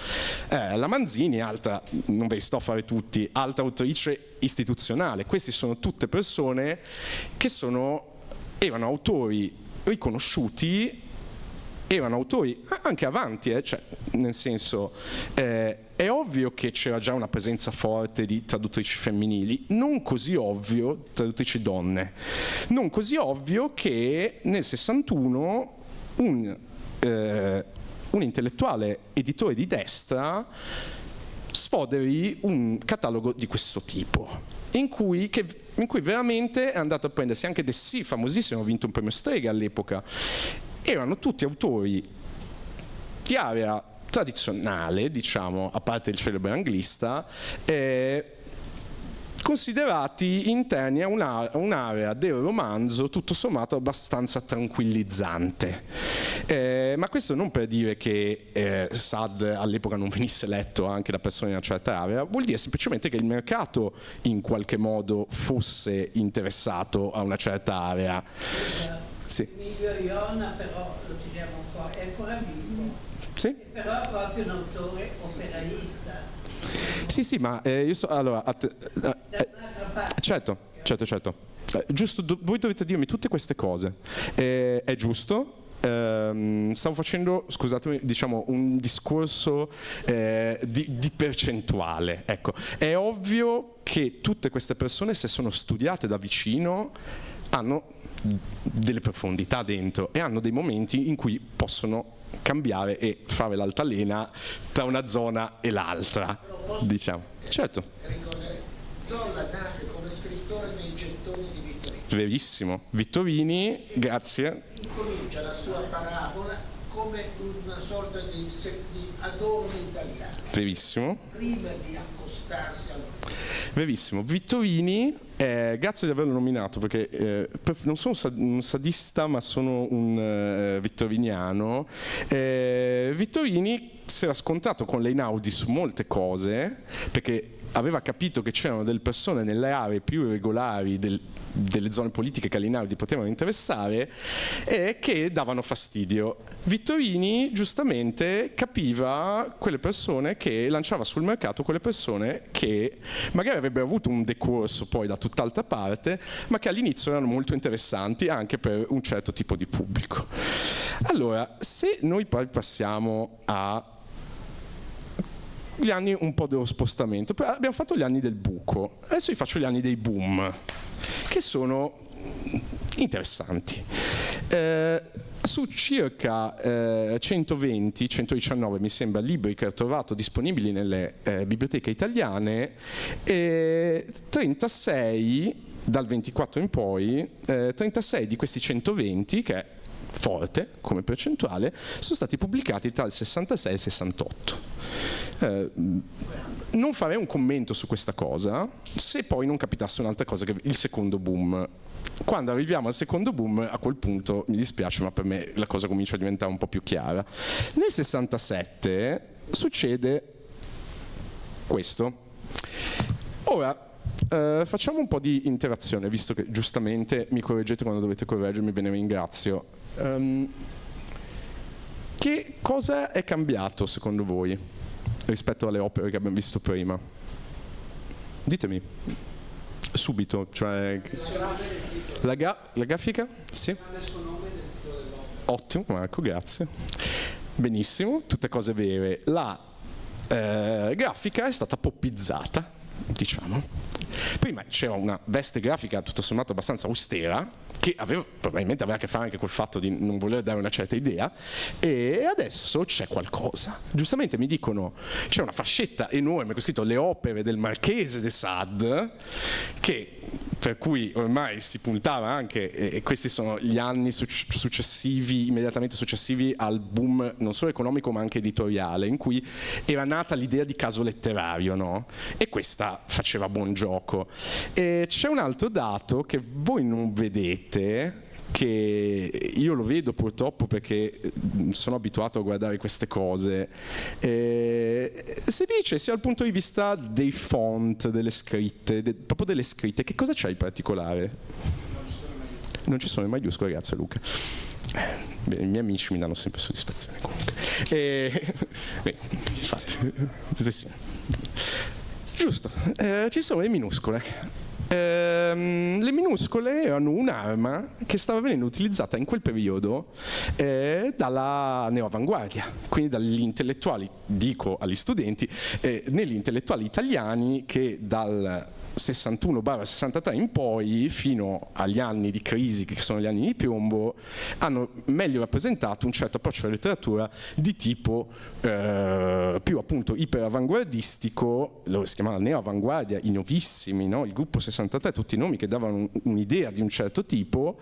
La Manzini, altra, non ve li sto a fare tutti, altra autrice istituzionale. Questi sono tutte persone che erano autori riconosciuti, erano autori anche avanti, cioè, nel senso, è ovvio che c'era già una presenza forte di traduttrici femminili, non così ovvio, traduttrici donne, non così ovvio che nel 61 un intellettuale editore di destra sfoderi un catalogo di questo tipo, in cui veramente è andato a prendersi anche Dessì, famosissimo, ha vinto un premio Strega all'epoca. Erano tutti autori di area tradizionale, diciamo, a parte il celebre anglista, considerati interni a un'area del romanzo tutto sommato abbastanza tranquillizzante. Ma questo non per dire che Sade all'epoca non venisse letto anche da persone in una certa area, vuol dire semplicemente che il mercato in qualche modo fosse interessato a una certa area. Sì. Emilio Iona però lo tiriamo fuori, è ancora vivo, sì? Però è proprio un autore operaista. Sì, ma io allora, certo. Giusto, voi dovete dirmi tutte queste cose. È giusto? Stavo facendo, scusatemi, diciamo un discorso di percentuale. Ecco, è ovvio che tutte queste persone, se sono studiate da vicino, hanno delle profondità dentro e hanno dei momenti in cui possono cambiare e fare l'altalena tra una zona e l'altra, diciamo. Certo. Zolla nasce come scrittore dei gettoni di Vittorini. Verissimo. Vittorini, grazie. Incomincia la sua parabola come una sorta di adorno italiano. Verissimo. Prima di accostarsi al Verissimo. Vittorini, grazie di averlo nominato, perché non sono un sadista, ma sono un vittoriniano. Vittorini si era scontrato con l'Einaudi su molte cose, perché aveva capito che c'erano delle persone nelle aree più irregolari delle zone politiche che all'Einaudi potevano interessare e che davano fastidio. Vittorini giustamente capiva quelle persone, che lanciava sul mercato quelle persone che magari avrebbero avuto un decorso poi da tutt'altra parte, ma che all'inizio erano molto interessanti anche per un certo tipo di pubblico. Allora, se noi poi passiamo gli anni un po' dello spostamento, abbiamo fatto gli anni del buco, adesso vi faccio gli anni dei boom, che sono interessanti. Su circa 120-119 mi sembra libri che ho trovato disponibili nelle biblioteche italiane, 36 dal 24 in poi, 36 di questi 120, che è forte come percentuale, sono stati pubblicati tra il 66 e il 68. Non farei un commento su questa cosa se poi non capitasse un'altra cosa, che il secondo boom. Quando arriviamo al secondo boom, a quel punto mi dispiace, ma per me la cosa comincia a diventare un po' più chiara. Nel 67 succede questo. Ora facciamo un po' di interazione, visto che giustamente mi correggete quando dovete correggermi, ve ne ringrazio. Che cosa è cambiato secondo voi rispetto alle opere che abbiamo visto prima? Ditemi subito, cioè la grafica? Sì. Ottimo Marco, grazie. Benissimo, tutte cose vere. La grafica è stata poppizzata, diciamo. Prima c'era una veste grafica tutto sommato abbastanza austera, che probabilmente aveva a che fare anche col fatto di non voler dare una certa idea, e adesso c'è qualcosa. Giustamente mi dicono, c'è una fascetta enorme con scritto le opere del Marchese de Sade, per cui ormai si puntava anche, e questi sono gli anni successivi, immediatamente successivi al boom non solo economico ma anche editoriale, in cui era nata l'idea di caso letterario, no? E questa faceva buon gioco. E c'è un altro dato che voi non vedete, che io lo vedo purtroppo perché sono abituato a guardare queste cose. Si dice sia dal punto di vista dei font, delle scritte, proprio delle scritte, che cosa c'è in particolare? Non ci sono le maiuscole, grazie Luca. I miei amici mi danno sempre soddisfazione comunque. Infatti, sì. Giusto, ci sono le minuscole. Le minuscole erano un'arma che stava venendo utilizzata in quel periodo dalla neoavanguardia, quindi dagli intellettuali, dico agli studenti, negli intellettuali italiani che dal 61-63 in poi, fino agli anni di crisi che sono gli anni di piombo, hanno meglio rappresentato un certo approccio alla letteratura di tipo più appunto iperavanguardistico. Loro si chiamava neoavanguardia, i nuovissimi, no? Il gruppo 63, tutti i nomi che davano un'idea di un certo tipo,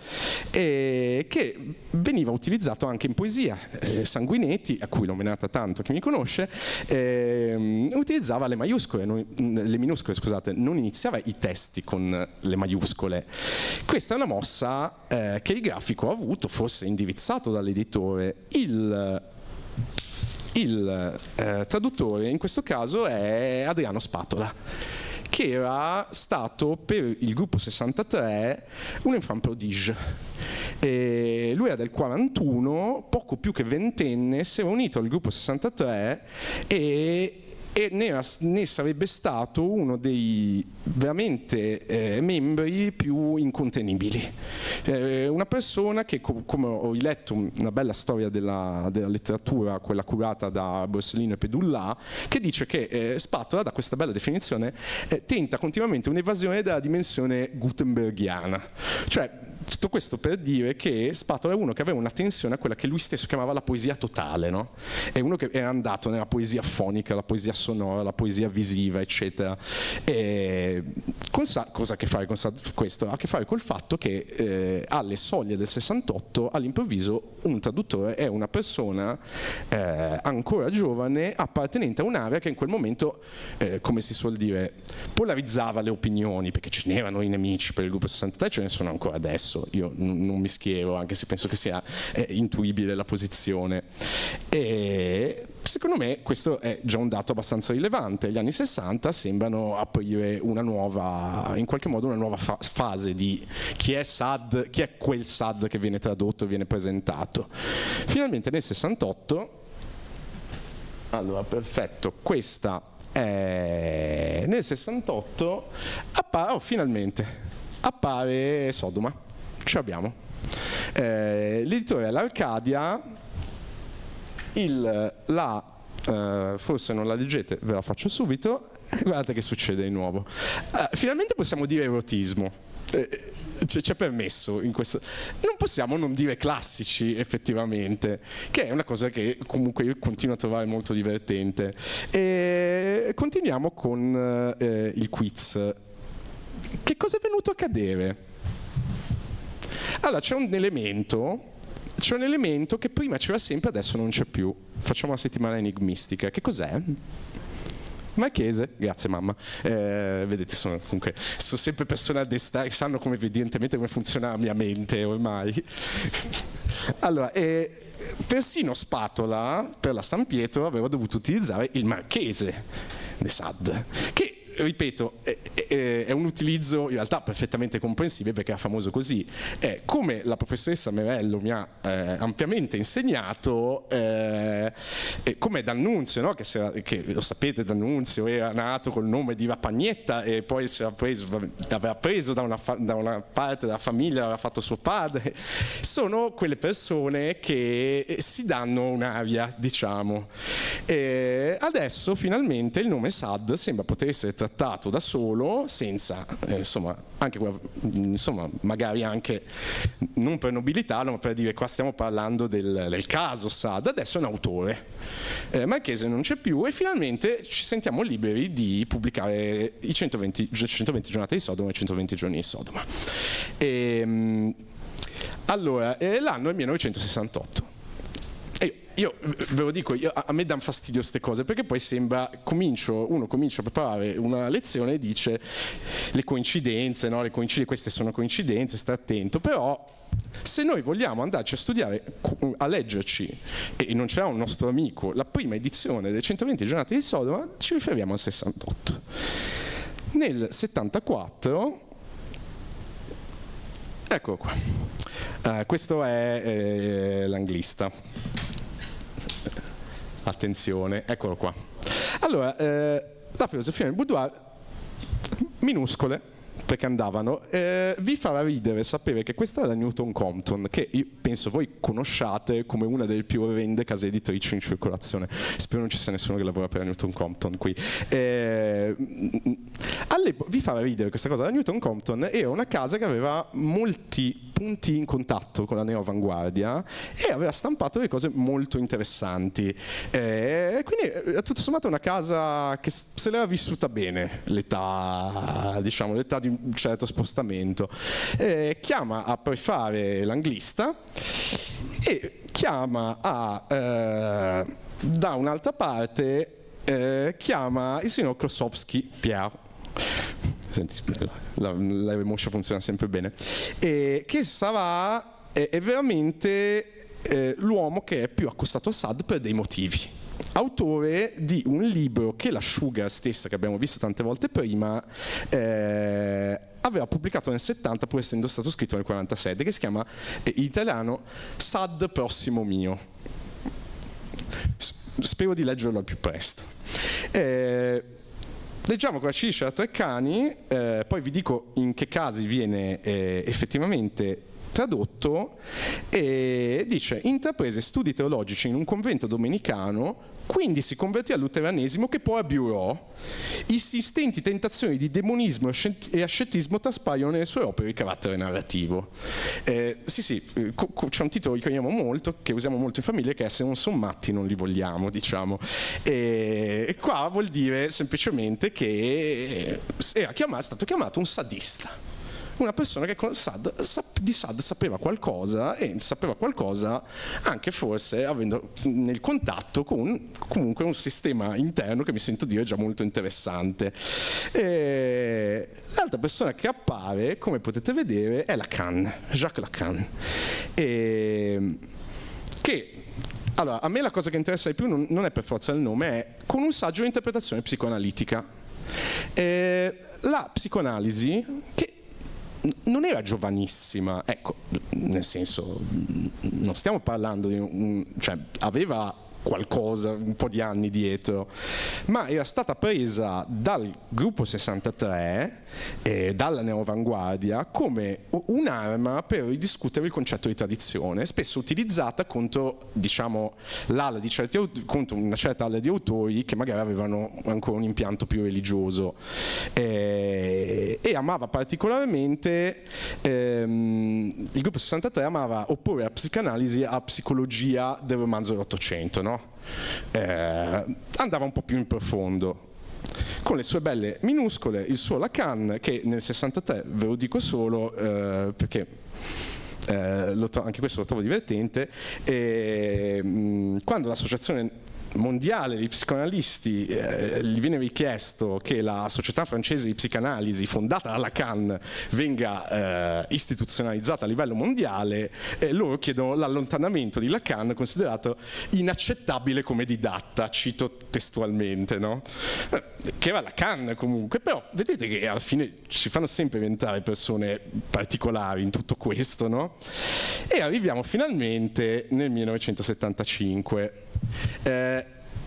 e che veniva utilizzato anche in poesia. Sanguinetti, a cui l'ho menata tanto chi mi conosce, utilizzava le minuscole, scusate, non iniziava i testi con le maiuscole. Questa è una mossa che il grafico ha avuto, forse indirizzato dall'editore. Il traduttore in questo caso è Adriano Spatola, che era stato per il gruppo 63 un enfant prodige. Lui era del 41, poco più che ventenne, si era unito al gruppo 63 e ne sarebbe stato uno dei veramente membri più incontenibili. Una persona che, come ho letto una bella storia della letteratura, quella curata da Borsellino e Pedullà, che dice che Spatola, da questa bella definizione, tenta continuamente un'evasione della dimensione gutenberghiana. Cioè, tutto questo per dire che Spatola è uno che aveva un'attenzione a quella che lui stesso chiamava la poesia totale, no? È uno che era andato nella poesia fonica, la poesia sonora, la poesia visiva, eccetera. Cosa ha a che fare con questo? Ha a che fare col fatto che alle soglie del 68 all'improvviso un traduttore è una persona ancora giovane, appartenente a un'area che in quel momento, come si suol dire, polarizzava le opinioni, perché ce n'erano i nemici per il gruppo 63, ce ne sono ancora adesso. Io non mi schiero, anche se penso che sia intuibile la posizione. E secondo me questo è già un dato abbastanza rilevante. Gli anni 60 sembrano aprire una nuova, in qualche modo una nuova fase di chi è Sade, chi è quel Sade che viene tradotto e viene presentato. Finalmente nel 68, allora perfetto, questa è nel 68 finalmente appare Sodoma. Ce l'abbiamo. L'editore è l'Arcadia, forse non la leggete, ve la faccio subito. Guardate che succede di nuovo. Finalmente possiamo dire erotismo. C'è permesso in questo. Non possiamo non dire classici, effettivamente, che è una cosa che comunque io continuo a trovare molto divertente. E continuiamo con il quiz. che cosa è venuto a cadere? Allora, c'è un elemento che prima c'era sempre, adesso non c'è più. Facciamo una settimana enigmistica. Che cos'è? Marchese, grazie mamma. Vedete, sono sempre persone addestrate, sanno come evidentemente come funziona la mia mente ormai. Allora, persino Spatola per la San Pietro aveva dovuto utilizzare il Marchese de Sade, che ripeto, è un utilizzo in realtà perfettamente comprensibile perché era famoso così. Come la professoressa Merello mi ha ampiamente insegnato, come D'Annunzio, no? che lo sapete, D'Annunzio era nato col nome di Rapagnetta e poi aveva preso da una parte della famiglia, aveva fatto suo padre. Sono quelle persone che si danno un'aria, diciamo. Adesso finalmente il nome Sade sembra poter essere trattato da solo, senza magari anche non per nobilità, ma per dire qua stiamo parlando del caso Sade. Adesso è un autore, Marchese non c'è più e finalmente ci sentiamo liberi di pubblicare i 120 giornate di Sodoma e 120 giorni di Sodoma. Allora, l'anno è 1968. Io ve lo dico, a me danno fastidio queste cose perché poi sembra, uno comincia a preparare una lezione e dice le coincidenze, no? Queste sono coincidenze, stai attento, però se noi vogliamo andarci a studiare, a leggerci, e non c'era un nostro amico, la prima edizione delle 120 giornate di Sodoma, ci riferiamo al 68. Nel 74, eccolo qua, questo è l'anglista. Attenzione, eccolo qua. Allora, la filosofia nel boudoir, minuscole, perché andavano, vi farà ridere sapere che questa è la Newton Compton, che io penso voi conosciate come una delle più orrende case editrici in circolazione. Spero non ci sia nessuno che lavora per la Newton Compton qui. Vi farà ridere questa cosa. La Newton Compton era una casa che aveva molti punti in contatto con la neoavanguardia e aveva stampato delle cose molto interessanti. Quindi tutto sommato è una casa che se l'era vissuta bene l'età di un certo spostamento. Chiama a prefare l'anglista e chiama da un'altra parte chiama il signor Klosowski Pierre. Senti, la remoscia funziona sempre bene, che sarà è veramente l'uomo che è più accostato a Sade per dei motivi. Autore di un libro che la Sugar stessa, che abbiamo visto tante volte prima, aveva pubblicato nel 70 pur essendo stato scritto nel 47, che si chiama in italiano Sade prossimo mio. Spero di leggerlo al più presto. Leggiamo cosa ci dice la Treccani, poi vi dico in che casi viene effettivamente tradotto, e dice: intraprese studi teologici in un convento domenicano, quindi si convertì al luteranesimo, che poi abiurò. Insistenti tentazioni di demonismo e ascetismo traspaiono nelle sue opere di carattere narrativo. C'è un titolo che chiamiamo molto, che usiamo molto in famiglia, che è "Se non sono matti non li vogliamo", diciamo. E qua vuol dire semplicemente che è stato chiamato un sadista. Una persona che di Sade sapeva qualcosa, e sapeva qualcosa anche forse avendo nel contatto con comunque un sistema interno che mi sento dire già molto interessante. L'altra persona che appare, come potete vedere, è Lacan, Jacques Lacan, allora, a me la cosa che interessa di più non è per forza il nome, è con un saggio di interpretazione psicoanalitica. La psicoanalisi, che non era giovanissima, ecco, nel senso, non stiamo parlando di cioè aveva qualcosa, un po' di anni dietro, ma era stata presa dal gruppo 63 e dalla neoavanguardia come un'arma per ridiscutere il concetto di tradizione, spesso utilizzata contro, diciamo, contro una certa ala di autori che magari avevano ancora un impianto più religioso, e amava particolarmente il gruppo 63 amava opporre la psicanalisi alla psicologia del romanzo dell'Ottocento, no? Andava un po' più in profondo. con le sue belle minuscole, il suo Lacan, che nel 63, ve lo dico solo perché anche questo lo trovo divertente, quando l'associazione mondiale di psicoanalisti gli viene richiesto che la società francese di psicanalisi fondata da Lacan venga istituzionalizzata a livello mondiale, loro chiedono l'allontanamento di Lacan, considerato inaccettabile come didatta, cito testualmente, no? Che era Lacan comunque, però vedete che alla fine ci fanno sempre diventare persone particolari in tutto questo, no? E arriviamo finalmente nel 1975.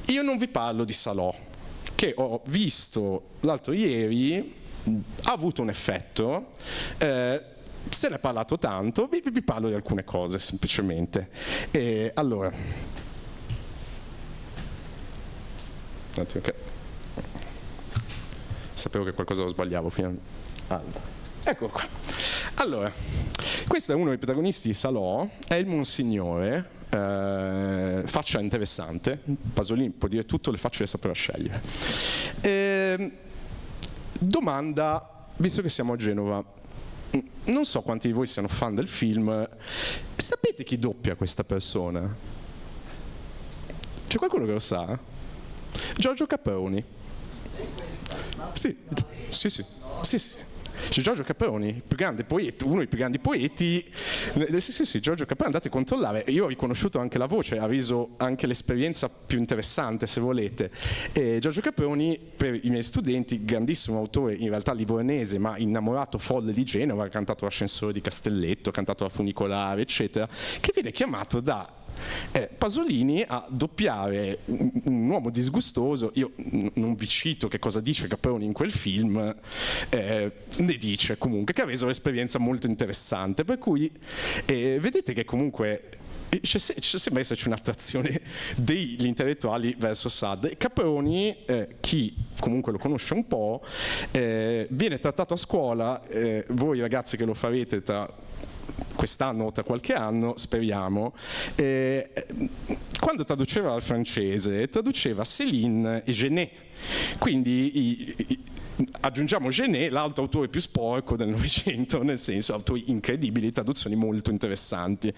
Io non vi parlo di Salò, che ho visto l'altro ieri, ha avuto un effetto, se ne è parlato tanto, vi parlo di alcune cose semplicemente. Allora, un attimo che sapevo che qualcosa lo sbagliavo ecco qua. Allora, questo è uno dei protagonisti di Salò, è il Monsignore. Faccia interessante, Pasolini può dire tutto, le facce le saprà scegliere. Domanda, visto che siamo a Genova, non so quanti di voi siano fan del film, sapete chi doppia questa persona? C'è qualcuno che lo sa? Giorgio Caproni. Sì. C'è Giorgio Caproni, più grande poeta, uno dei più grandi poeti. Sì, Giorgio Caproni, andate a controllare. Io ho riconosciuto anche la voce, ha reso anche l'esperienza più interessante, se volete. Giorgio Caproni, per i miei studenti, grandissimo autore, in realtà livornese, ma innamorato folle di Genova, ha cantato L'ascensore di Castelletto, ha cantato La funicolare, eccetera, che viene chiamato da Pasolini a doppiare un uomo disgustoso. Io non vi cito che cosa dice Caproni in quel film, ne dice comunque che ha reso l'esperienza molto interessante, per cui vedete che comunque sembra esserci un'attrazione degli intellettuali verso Sade. Caproni, chi comunque lo conosce un po', viene trattato a scuola, voi ragazzi che lo farete tra quest'anno o tra qualche anno, speriamo, quando traduceva dal francese traduceva Céline e Genet, quindi aggiungiamo Genet, l'altro autore più sporco del Novecento, nel senso autori incredibili, traduzioni molto interessanti.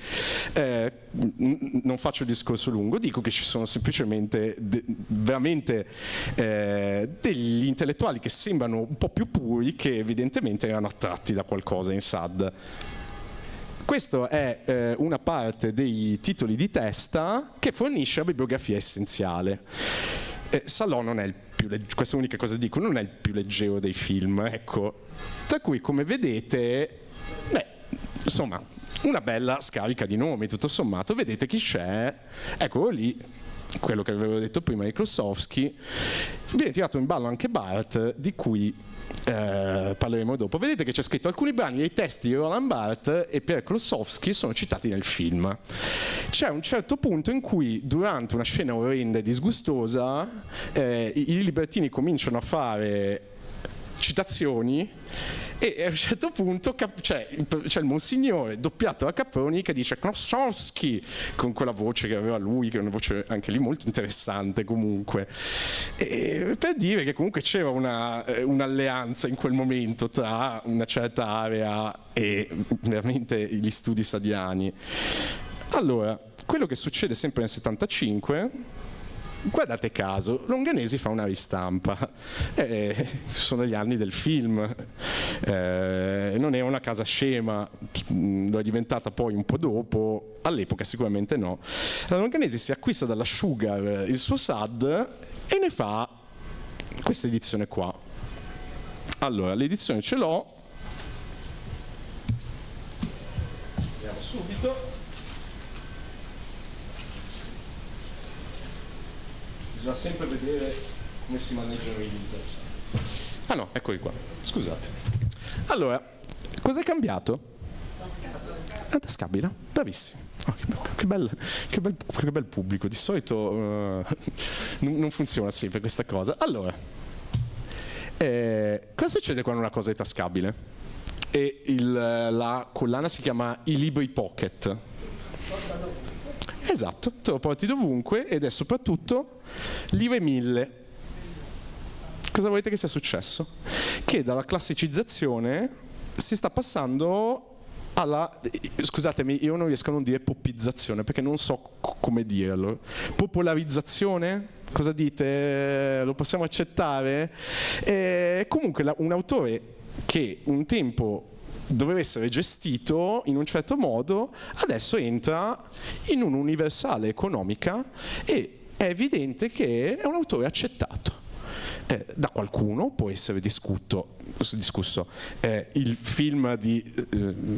Non faccio il discorso lungo, dico che ci sono semplicemente veramente degli intellettuali che sembrano un po' più puri, che evidentemente erano attratti da qualcosa in Sade. Questo è una parte dei titoli di testa che fornisce la bibliografia essenziale. Salò non è il più questa è l'unica cosa che dico, non è il più leggero dei film, ecco. Tra cui, come vedete, insomma, una bella scarica di nomi, tutto sommato. Vedete chi c'è? Eccolo lì, quello che avevo detto prima di Klossowski. Viene tirato in ballo anche Barthes, di cui parleremo dopo. Vedete che c'è scritto: alcuni brani dei testi di Roland Barthes e Pierre Klossowski sono citati nel film. C'è un certo punto in cui, durante una scena orrenda e disgustosa, i libertini cominciano a fare citazioni e a un certo punto c'è il Monsignore doppiato da Caproni che dice Klossowski, con quella voce che aveva lui, che è una voce anche lì molto interessante comunque, e per dire che comunque c'era un'alleanza in quel momento tra una certa area e veramente gli studi sadiani. Allora, quello che succede sempre nel 75, guardate caso, Longanesi fa una ristampa, sono gli anni del film, non è una casa scema, lo è diventata poi un po' dopo, all'epoca sicuramente no. La Longanesi si acquista dalla Sugar il suo SAD e ne fa questa edizione qua. Allora, l'edizione ce l'ho, vediamo subito. Bisogna sempre vedere come si maneggiano i leader. Ah no, eccoli qua, scusate. Allora, cos'è cambiato? La tascabile, bravissimo. Oh, che bel pubblico, di solito non funziona sempre questa cosa. Allora, cosa succede quando una cosa è tascabile? E la collana si chiama i libri pocket. Esatto, te lo porti dovunque ed è soprattutto Lire 1000. Cosa volete che sia successo? Che dalla classicizzazione si sta passando alla, scusatemi, io non riesco a non dire popizzazione perché non so come dirlo. Popolarizzazione? Cosa dite? Lo possiamo accettare? Comunque un autore che un tempo doveva essere gestito in un certo modo, adesso entra in un'universale economica e è evidente che è un autore accettato. Da qualcuno può essere discusso. Il film di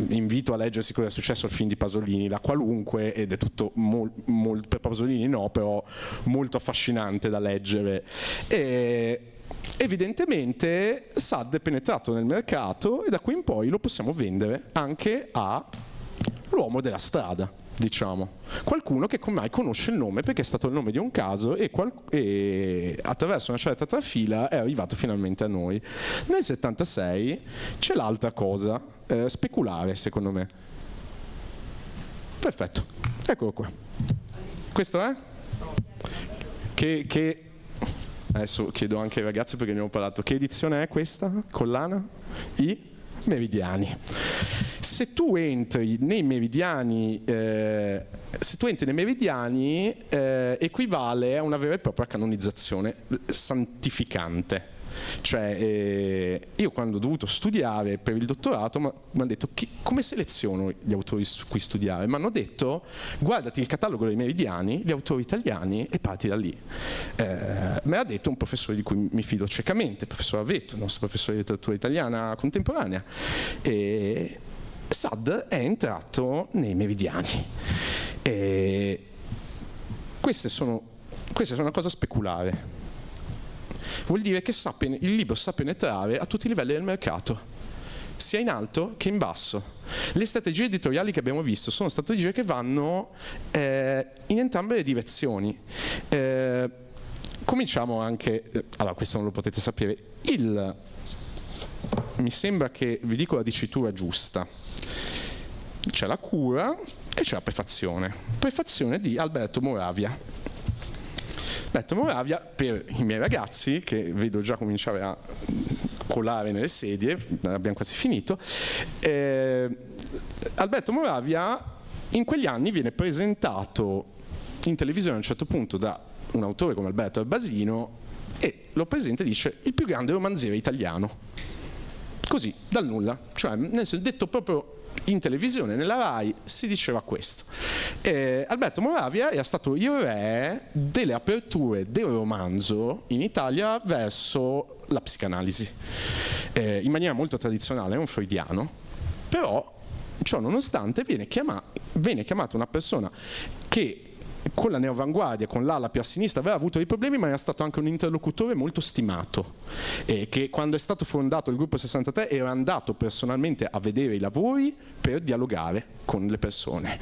invito a leggersi cosa è successo al film di Pasolini, La qualunque, ed è tutto per Pasolini no, però molto affascinante da leggere. Evidentemente Sade è penetrato nel mercato e da qui in poi lo possiamo vendere anche all'uomo della strada, diciamo, qualcuno che ormai conosce il nome perché è stato il nome di un caso e attraverso una certa trafila è arrivato finalmente a noi. Nel 76 c'è l'altra cosa, speculare secondo me. Perfetto, eccolo qua. Questo è? Che adesso chiedo anche ai ragazzi perché ne ho parlato. Che edizione è questa? Collana? I Meridiani. Se tu entri nei Meridiani, equivale a una vera e propria canonizzazione santificante. Cioè, io quando ho dovuto studiare per il dottorato mi hanno detto come seleziono gli autori su cui studiare? Mi hanno detto guardati il catalogo dei Meridiani, gli autori italiani e parti da lì. Me l'ha detto un professore di cui mi fido ciecamente, il professor Avetto, il nostro professore di letteratura italiana contemporanea. E Sade è entrato nei Meridiani. Questa è una cosa speculare. Vuol dire che il libro sa penetrare a tutti i livelli del mercato, sia in alto che in basso. Le strategie editoriali che abbiamo visto sono strategie che vanno in entrambe le direzioni. Cominciamo anche, allora questo non lo potete sapere, mi sembra che vi dico la dicitura giusta. C'è la cura e c'è la prefazione di Alberto Moravia. Alberto Moravia, per i miei ragazzi, che vedo già cominciare a colare nelle sedie, abbiamo quasi finito, Alberto Moravia in quegli anni viene presentato in televisione a un certo punto da un autore come Alberto Arbasino e lo presenta e dice il più grande romanziere italiano. Così, dal nulla, cioè nel senso, detto proprio in televisione, nella RAI, si diceva questo. Alberto Moravia era stato il re delle aperture del romanzo in Italia verso la psicanalisi, in maniera molto tradizionale, è un freudiano, però ciò nonostante viene chiamata una persona che con la neoavanguardia, con l'ala più a sinistra aveva avuto dei problemi, ma era stato anche un interlocutore molto stimato, che quando è stato fondato il gruppo 63 era andato personalmente a vedere i lavori per dialogare con le persone,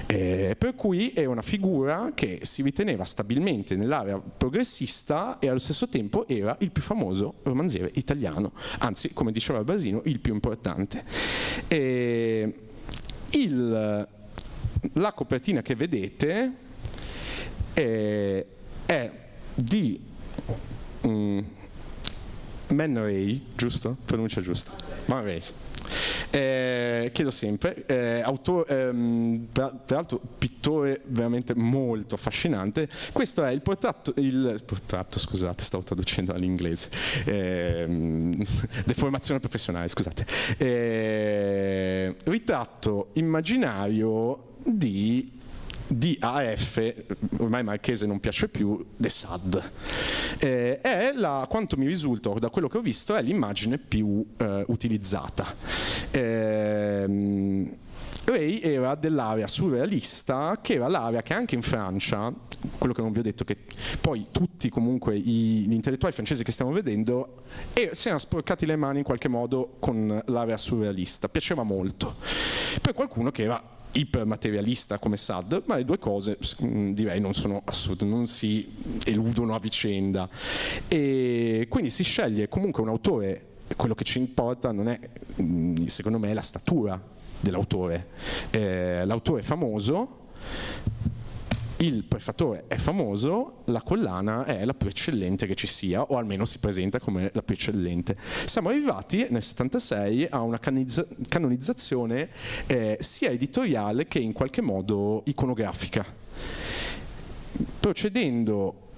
per cui è una figura che si riteneva stabilmente nell'area progressista e allo stesso tempo era il più famoso romanziere italiano, anzi, come diceva Arbasino, il più importante. La copertina che vedete è di Man Ray, giusto? Pronuncia giusta? Man Ray. Chiedo sempre, peraltro pittore veramente molto affascinante. Questo è il portratto, scusate, stavo traducendo all'inglese, deformazione professionale, scusate, ritratto immaginario di AF, ormai Marchese non piace più, de Sade. Quanto mi risulta da quello che ho visto, è l'immagine più utilizzata. Ray era dell'area surrealista, che era l'area che anche in Francia, quello che non vi ho detto, che poi tutti comunque gli intellettuali francesi che stiamo vedendo si erano sporcati le mani in qualche modo con l'area surrealista, piaceva molto. Per qualcuno che era ipermaterialista come Sade, ma le due cose direi non sono assurde, non si eludono a vicenda, e quindi si sceglie comunque un autore. Quello che ci importa non è, secondo me, la statura dell'autore. L'autore famoso, il prefattore è famoso, la collana è la più eccellente che ci sia, o almeno si presenta come la più eccellente. Siamo arrivati nel 76 a una canonizzazione sia editoriale che in qualche modo iconografica. Procedendo,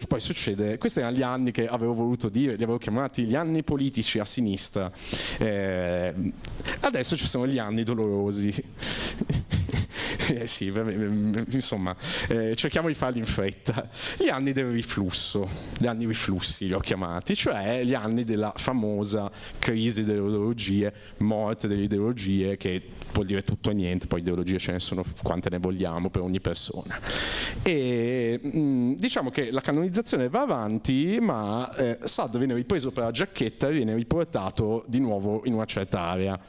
poi succede, questi erano gli anni che avevo voluto dire, li avevo chiamati gli anni politici a sinistra, adesso ci sono gli anni dolorosi. Sì, insomma, cerchiamo di farli in fretta. Gli anni del riflusso, gli anni riflussi li ho chiamati, cioè gli anni della famosa crisi delle ideologie, morte delle ideologie, che vuol dire tutto e niente, poi ideologie ce ne sono quante ne vogliamo per ogni persona. E diciamo che la canonizzazione va avanti, ma Sade viene ripreso per la giacchetta e viene riportato di nuovo in una certa area.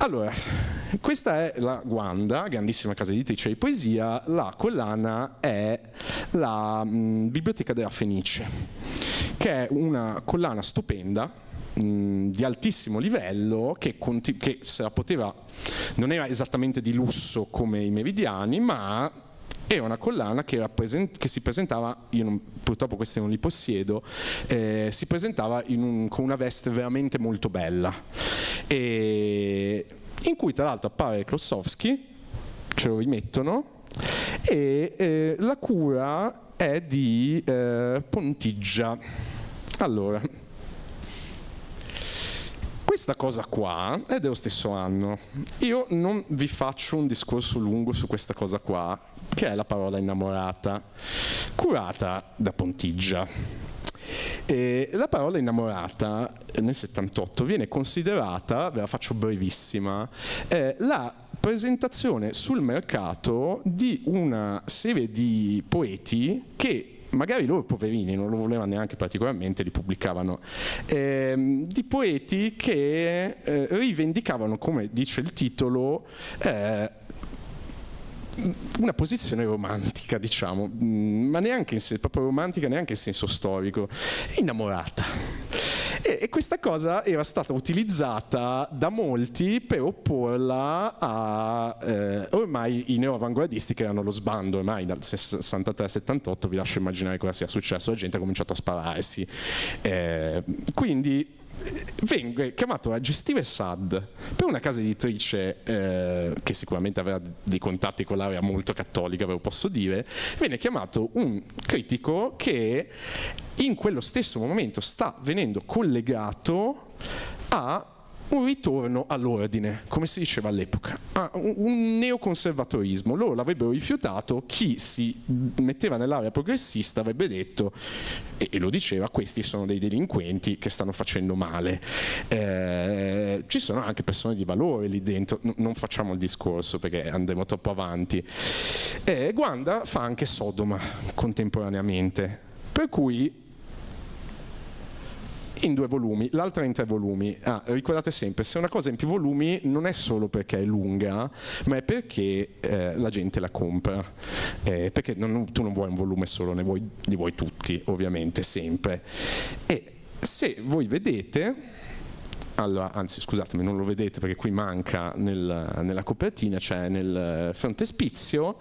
Allora, questa è la Guanda, grandissima casa editrice di poesia. La collana è la Biblioteca della Fenice, che è una collana stupenda, di altissimo livello, che se la poteva, non era esattamente di lusso come i Meridiani, ma era una collana che si presentava, purtroppo questi non li possiedo, si presentava con una veste veramente molto bella, e in cui tra l'altro appare Klossowski, ce lo rimettono, e la cura è di Pontiggia. Allora, questa cosa qua è dello stesso anno. Io non vi faccio un discorso lungo su questa cosa qua, che è La parola innamorata, curata da Pontiggia. E La parola innamorata nel 78 viene considerata, ve la faccio brevissima, la presentazione sul mercato di una serie di poeti che magari loro poverini non lo volevano neanche particolarmente, li pubblicavano, di poeti che rivendicavano, come dice il titolo, una posizione romantica, diciamo, ma neanche proprio romantica, neanche in senso storico, innamorata. E questa cosa era stata utilizzata da molti per opporla a ormai i neoavanguardisti, che erano lo sbando ormai dal 63-78, vi lascio immaginare cosa sia successo, la gente ha cominciato a spararsi, quindi vengo chiamato a gestire Sade per una casa editrice che sicuramente aveva dei contatti con l'area molto cattolica, ve lo posso dire. Viene chiamato un critico che in quello stesso momento sta venendo collegato a un ritorno all'ordine, come si diceva all'epoca, un neoconservatorismo. Loro l'avrebbero rifiutato, chi si metteva nell'area progressista avrebbe detto, e lo diceva, questi sono dei delinquenti che stanno facendo male. Ci sono anche persone di valore lì dentro, non facciamo il discorso perché andremo troppo avanti. Guanda fa anche Sodoma contemporaneamente, per cui in 2 volumi, l'altra in 3 volumi. Ricordate sempre, se una cosa è in più volumi non è solo perché è lunga, ma è perché la gente la compra, perché tu non vuoi un volume solo, li vuoi tutti, ovviamente, sempre. E se voi vedete, allora, anzi scusatemi, non lo vedete perché qui manca nella copertina, cioè nel frontespizio,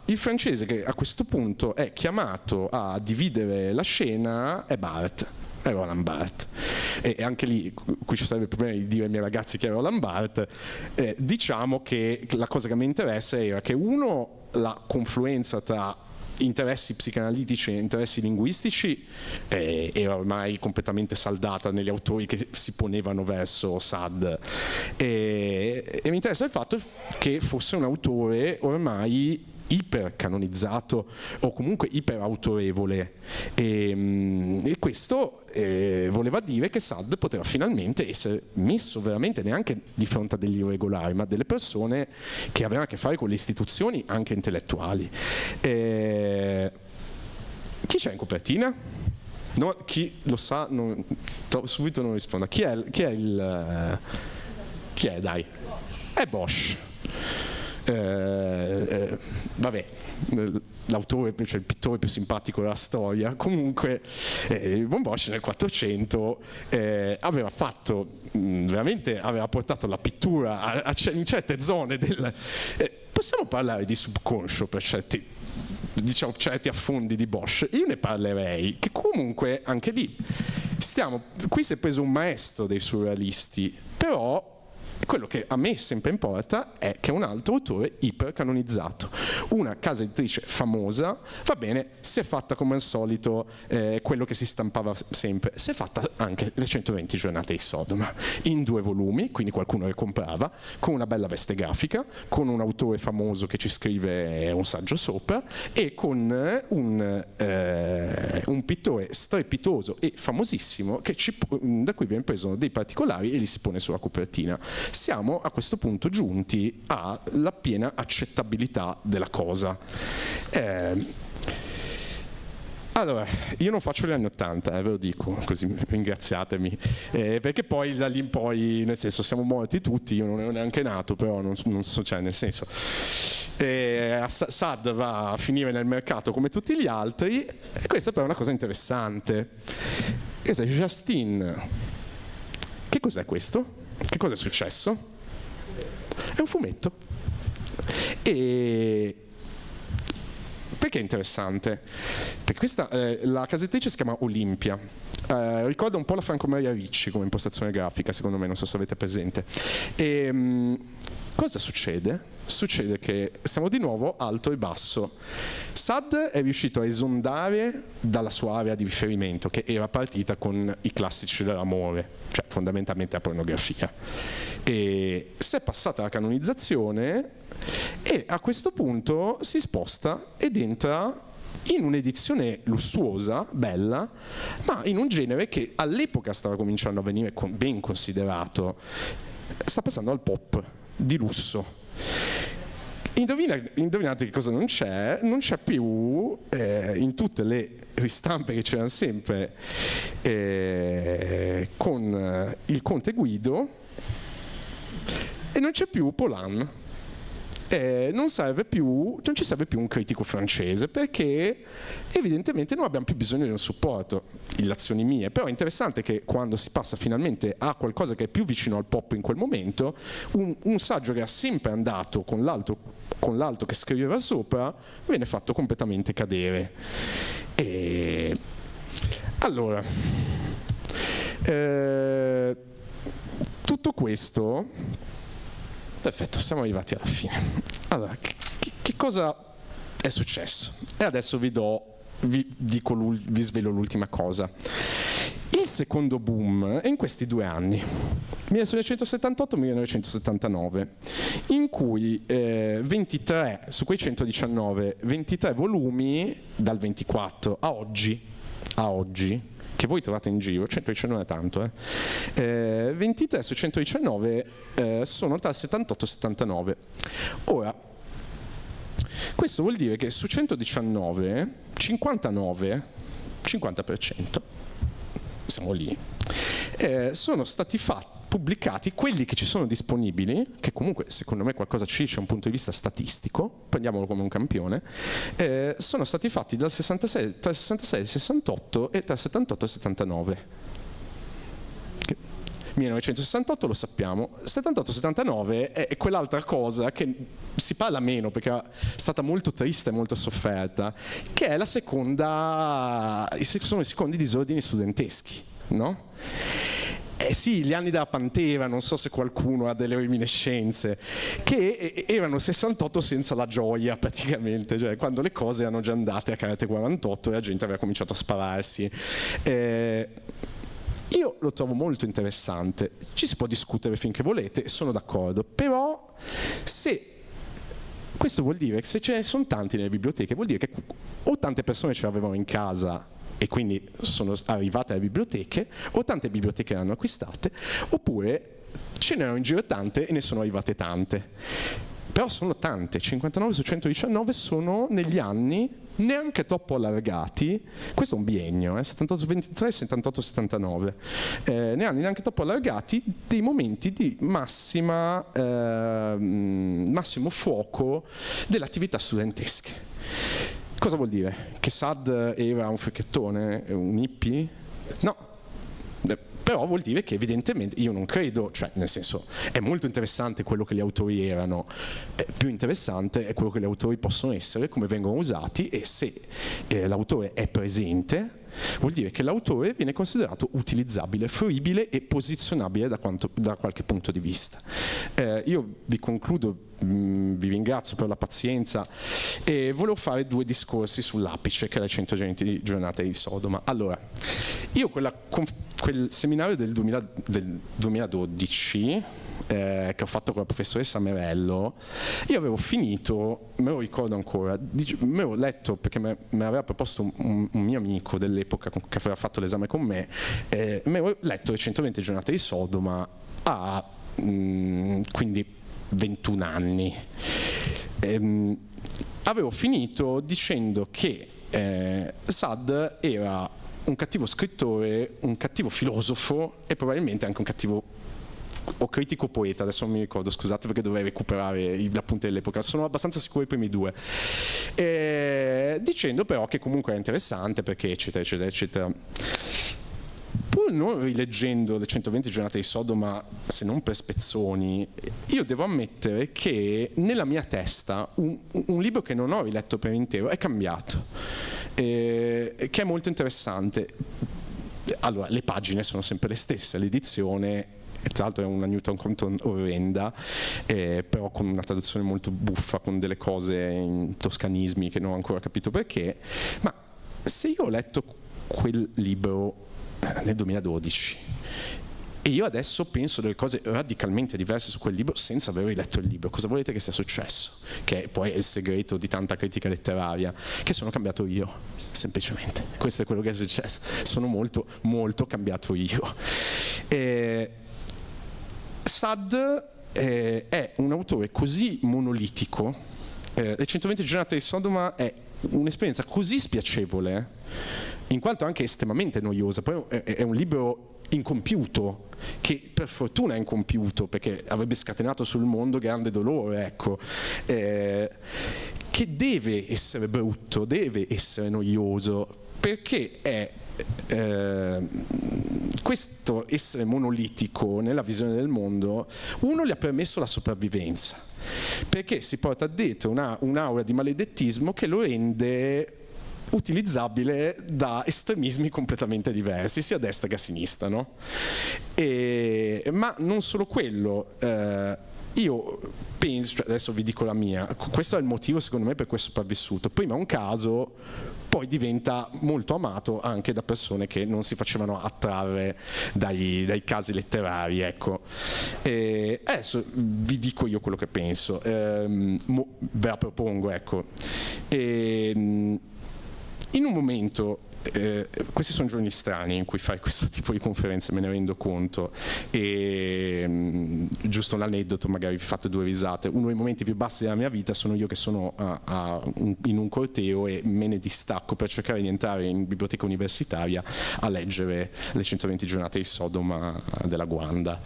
il francese che a questo punto è chiamato a dividere la scena è Barthes, è Roland Barthes. E anche lì, qui ci sarebbe il problema di dire ai miei ragazzi che è Roland Barthes. Diciamo che la cosa che mi interessa era che la confluenza tra interessi psicanalitici e interessi linguistici era ormai completamente saldata negli autori che si ponevano verso Sade, e mi interessa il fatto che fosse un autore ormai ipercanonizzato o comunque iperautorevole, e questo voleva dire che Sade poteva finalmente essere messo veramente neanche di fronte a degli irregolari, ma delle persone che avevano a che fare con le istituzioni anche intellettuali. Chi c'è in copertina? No, chi lo sa subito non risponda. Chi è dai? È Bosch. vabbè, l'autore, cioè il pittore più simpatico della storia, comunque von Bosch nel 400 aveva fatto, veramente aveva portato la pittura in certe zone del... possiamo parlare di subconscio per certi affondi di Bosch. Io ne parlerei, che comunque anche lì qui si è preso un maestro dei surrealisti, però quello che a me sempre importa è che un altro autore ipercanonizzato, una casa editrice famosa, va bene, si è fatta come al solito quello che si stampava sempre, si è fatta anche le 120 giornate di Sodoma, in 2 volumi, quindi qualcuno le comprava, con una bella veste grafica, con un autore famoso che ci scrive un saggio sopra e con un pittore strepitoso e famosissimo da cui viene preso dei particolari e li si pone sulla copertina. Siamo a questo punto giunti alla piena accettabilità della cosa. Allora, io non faccio gli anni 80, ve lo dico, così ringraziatemi, perché poi da lì in poi, nel senso, siamo morti tutti, io non ero neanche nato, però non so, cioè, nel senso, Assad va a finire nel mercato come tutti gli altri, e questa però è una cosa interessante. Questa è Justine. Che cos'è questo? Che cosa è successo? È un fumetto. E perché è interessante? Perché questa, la casa editrice si chiama Olimpia. Ricorda un po' la Franco Maria Ricci come impostazione grafica, secondo me, non so se avete presente. E cosa succede? Succede che siamo di nuovo alto e basso. Sad è riuscito a esondare dalla sua area di riferimento, che era partita con i classici dell'amore, cioè fondamentalmente la pornografia. E si è passata alla canonizzazione e a questo punto si sposta ed entra in un'edizione lussuosa, bella, ma in un genere che all'epoca stava cominciando a venire ben considerato. Sta passando al pop di lusso. Indovinate che cosa non c'è? Non c'è più in tutte le ristampe che c'erano sempre con il Conte Guido, e non c'è più Polan. Non ci serve più un critico francese, perché evidentemente non abbiamo più bisogno di un supporto, illazioni mie. Però è interessante che quando si passa finalmente a qualcosa che è più vicino al pop in quel momento, un saggio che era sempre andato con l'altro che scriveva sopra viene fatto completamente cadere. E allora, tutto questo, perfetto, siamo arrivati alla fine. Allora, che cosa è successo? E adesso vi svelo l'ultima cosa. Il secondo boom è in questi 2 anni, 1978-1979, in cui 23, su quei 119, 23 volumi dal 24 a oggi, che voi trovate in giro, 119 è tanto, 23 su 119 sono tra il 78 e il 79. Ora, questo vuol dire che su 119, 59, 50%, siamo lì, sono stati pubblicati quelli che ci sono disponibili, che comunque secondo me qualcosa ci dice da un punto di vista statistico, prendiamolo come un campione, sono stati fatti tra il 66 e il 68 e tra il 78 e il 79. 1968 lo sappiamo, 78-79 è quell'altra cosa che si parla meno perché è stata molto triste e molto sofferta, che è sono i secondi disordini studenteschi, no? Sì, gli anni della Pantera, non so se qualcuno ha delle reminiscenze, che erano 68 senza la gioia praticamente, cioè quando le cose erano già andate a karate 48 e la gente aveva cominciato a spararsi. Io lo trovo molto interessante, ci si può discutere finché volete, sono d'accordo, però questo vuol dire che se ce ne sono tanti nelle biblioteche, vuol dire che o tante persone ce l'avevano in casa e quindi sono arrivate alle biblioteche, o tante biblioteche le hanno acquistate, oppure ce n'erano in giro tante e ne sono arrivate tante. però sono tante, 59 su 119 sono negli anni neanche troppo allargati, questo è un biennio, 78-23, 78-79, ne hanno neanche troppo allargati, dei momenti di massimo fuoco dell'attività studentesche. Cosa vuol dire? Che Saad era un fricchettone, un hippie? No. Però vuol dire che evidentemente, io non credo, cioè nel senso è molto interessante quello che gli autori erano, più interessante è quello che gli autori possono essere, come vengono usati, e se l'autore è presente vuol dire che l'autore viene considerato utilizzabile, fruibile e posizionabile da qualche punto di vista. Io vi concludo, vi ringrazio per la pazienza e volevo fare 2 discorsi sull'apice, che era i 100 giornate di Sodoma. Allora, io quel seminario del 2012 che ho fatto con la professoressa Merello, io avevo finito, me lo ricordo ancora, me l'ho letto perché me l'aveva proposto un mio amico dell'epoca che aveva fatto l'esame con me, me l'ho letto le 120 giornate di Sodoma a quindi 21 anni. Avevo finito dicendo che Saad era un cattivo scrittore, un cattivo filosofo e probabilmente anche un cattivo o critico poeta, adesso non mi ricordo, scusate perché dovrei recuperare gli appunti dell'epoca, sono abbastanza sicuro i primi 2, dicendo però che comunque è interessante perché eccetera eccetera eccetera. Pur non rileggendo le 120 giornate di Sodoma, se non per spezzoni, io devo ammettere che nella mia testa un libro che non ho riletto per intero è cambiato, che è molto interessante. Allora, le pagine sono sempre le stesse, l'edizione tra l'altro è una Newton Compton orrenda, però con una traduzione molto buffa, con delle cose in toscanismi che non ho ancora capito perché, ma se io ho letto quel libro nel 2012 e io adesso penso delle cose radicalmente diverse su quel libro senza aver letto il libro, cosa volete che sia successo? Che poi è il segreto di tanta critica letteraria, che sono cambiato io, semplicemente. Questo è quello che è successo, sono molto molto cambiato io. Saad è un autore così monolitico, le 120 giornate di Sodoma è un'esperienza così spiacevole, in quanto anche estremamente noiosa, poi è un libro incompiuto, che per fortuna è incompiuto, perché avrebbe scatenato sul mondo grande dolore, ecco, che deve essere brutto, deve essere noioso, perché è questo essere monolitico nella visione del mondo, uno gli ha permesso la sopravvivenza, perché si porta dietro un'aura di maledettismo che lo rende utilizzabile da estremismi completamente diversi, sia a destra che a sinistra, no? Ma non solo quello, io penso, adesso vi dico la mia, questo è il motivo secondo me per cui è sopravvissuto. Prima un caso, poi diventa molto amato anche da persone che non si facevano attrarre dai casi letterari, ecco. Adesso vi dico io quello che penso, ve la propongo, ecco. In un momento, questi sono giorni strani in cui fai questo tipo di conferenze, me ne rendo conto, e giusto un aneddoto, magari vi fate 2 risate. Uno dei momenti più bassi della mia vita sono io che sono in un corteo e me ne distacco per cercare di entrare in biblioteca universitaria a leggere le 120 giornate di Sodoma della Guanda,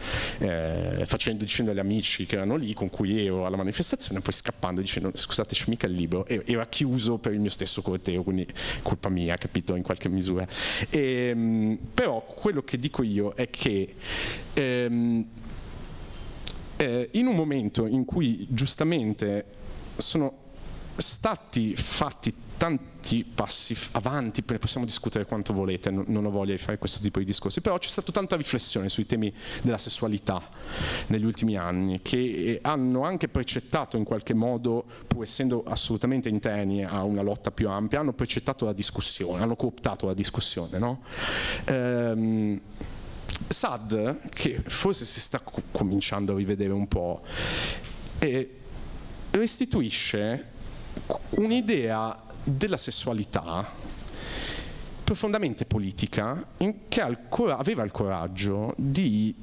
dicendo agli amici che erano lì, con cui ero alla manifestazione, poi scappando dicendo scusate, c'è mica il libro, era chiuso per il mio stesso corteo, quindi colpa mia, capito, in qualche misura. Però quello che dico io è che in un momento in cui giustamente sono stati fatti tanti passi avanti, possiamo discutere quanto volete, non ho voglia di fare questo tipo di discorsi, però c'è stata tanta riflessione sui temi della sessualità negli ultimi anni, che hanno anche precettato in qualche modo, pur essendo assolutamente interni a una lotta più ampia, hanno precettato la discussione, hanno cooptato la discussione, no? Saad, che forse si sta cominciando a rivedere un po', restituisce un'idea della sessualità profondamente politica, che aveva il coraggio di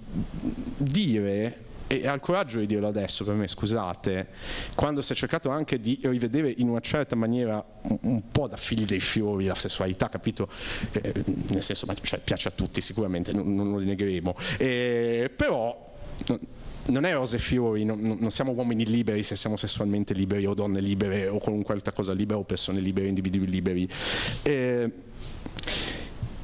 dire e ha il coraggio di dirlo adesso, per me, scusate, quando si è cercato anche di rivedere in una certa maniera un po' da figli dei fiori la sessualità, capito? Nel senso, cioè, piace a tutti sicuramente, non lo negheremo, però non è rose e fiori, non siamo uomini liberi se siamo sessualmente liberi o donne libere o qualunque altra cosa libera o persone libere, individui liberi.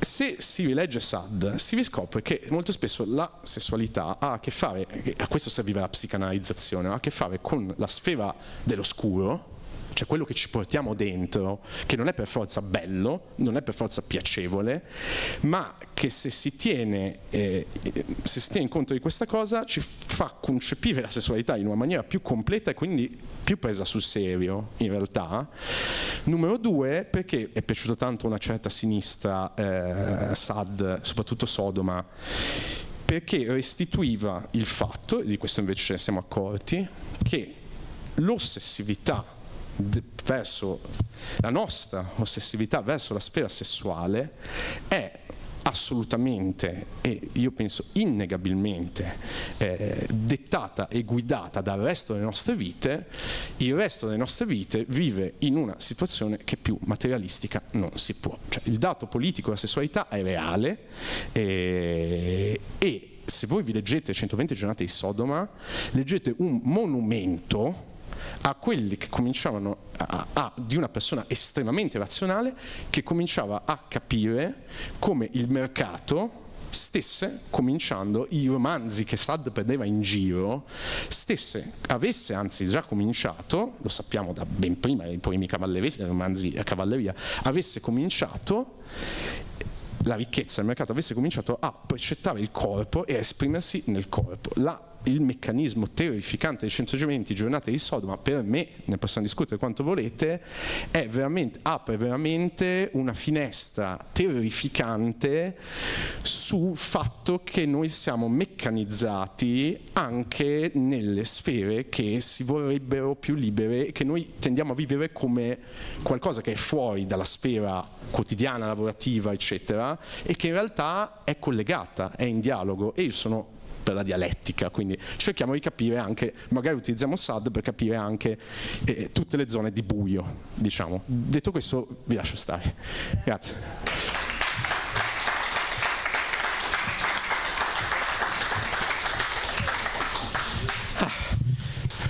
Se si rilegge Sade si riscopre che molto spesso la sessualità ha a che fare, a questo serviva la psicanalizzazione, ha a che fare con la sfera dell'oscuro, cioè quello che ci portiamo dentro, che non è per forza bello, non è per forza piacevole, ma che se si tiene in conto di questa cosa ci fa concepire la sessualità in una maniera più completa e quindi più presa sul serio, in realtà. Numero 2, perché è piaciuto tanto a una certa sinistra Sade, soprattutto Sodoma, perché restituiva il fatto, e di questo invece ce ne siamo accorti, che l'ossessività verso la nostra ossessività verso la sfera sessuale è assolutamente, e io penso innegabilmente, dettata e guidata dal resto delle nostre vite. Il resto delle nostre vite vive in una situazione che più materialistica non si può, cioè il dato politico della sessualità è reale, e se voi vi leggete 120 giornate di Sodoma, leggete un monumento a quelli che cominciavano di una persona estremamente razionale che cominciava a capire come il mercato stesse cominciando, i romanzi che Sade prendeva in giro, avesse anzi già cominciato, lo sappiamo da ben prima dei poemi cavallereschi, dei romanzi a cavalleria, avesse cominciato, la ricchezza del mercato avesse cominciato a progettare il corpo e a esprimersi nel corpo. Il meccanismo terrificante dei 120 giornate di Sodoma, per me, ne possiamo discutere quanto volete, apre veramente una finestra terrificante sul fatto che noi siamo meccanizzati anche nelle sfere che si vorrebbero più libere, che noi tendiamo a vivere come qualcosa che è fuori dalla sfera quotidiana, lavorativa, eccetera, e che in realtà è collegata, è in dialogo. E io sono per la dialettica, quindi cerchiamo di capire anche, magari utilizziamo Sade per capire anche tutte le zone di buio, diciamo. Detto questo vi lascio stare. Grazie.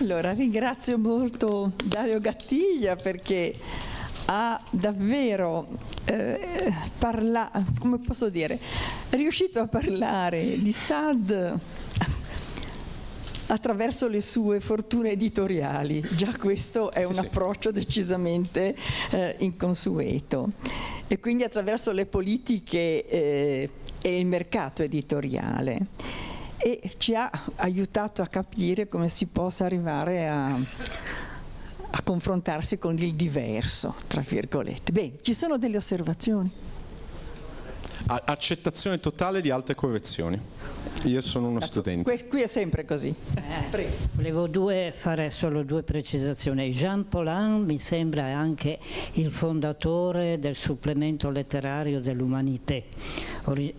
Allora, ringrazio molto Dario Gattiglia perché ha davvero come posso dire, è riuscito a parlare di Sade attraverso le sue fortune editoriali. Già questo è un approccio decisamente inconsueto. E quindi attraverso le politiche e il mercato editoriale. E ci ha aiutato a capire come si possa arrivare a confrontarsi con il diverso, tra virgolette. Bene, ci sono delle osservazioni? Accettazione totale di altre correzioni. Io sono uno studente. Qui è sempre così. Prego. Volevo fare solo due precisazioni. Jean Paulhan mi sembra anche il fondatore del supplemento letterario dell'Humanité,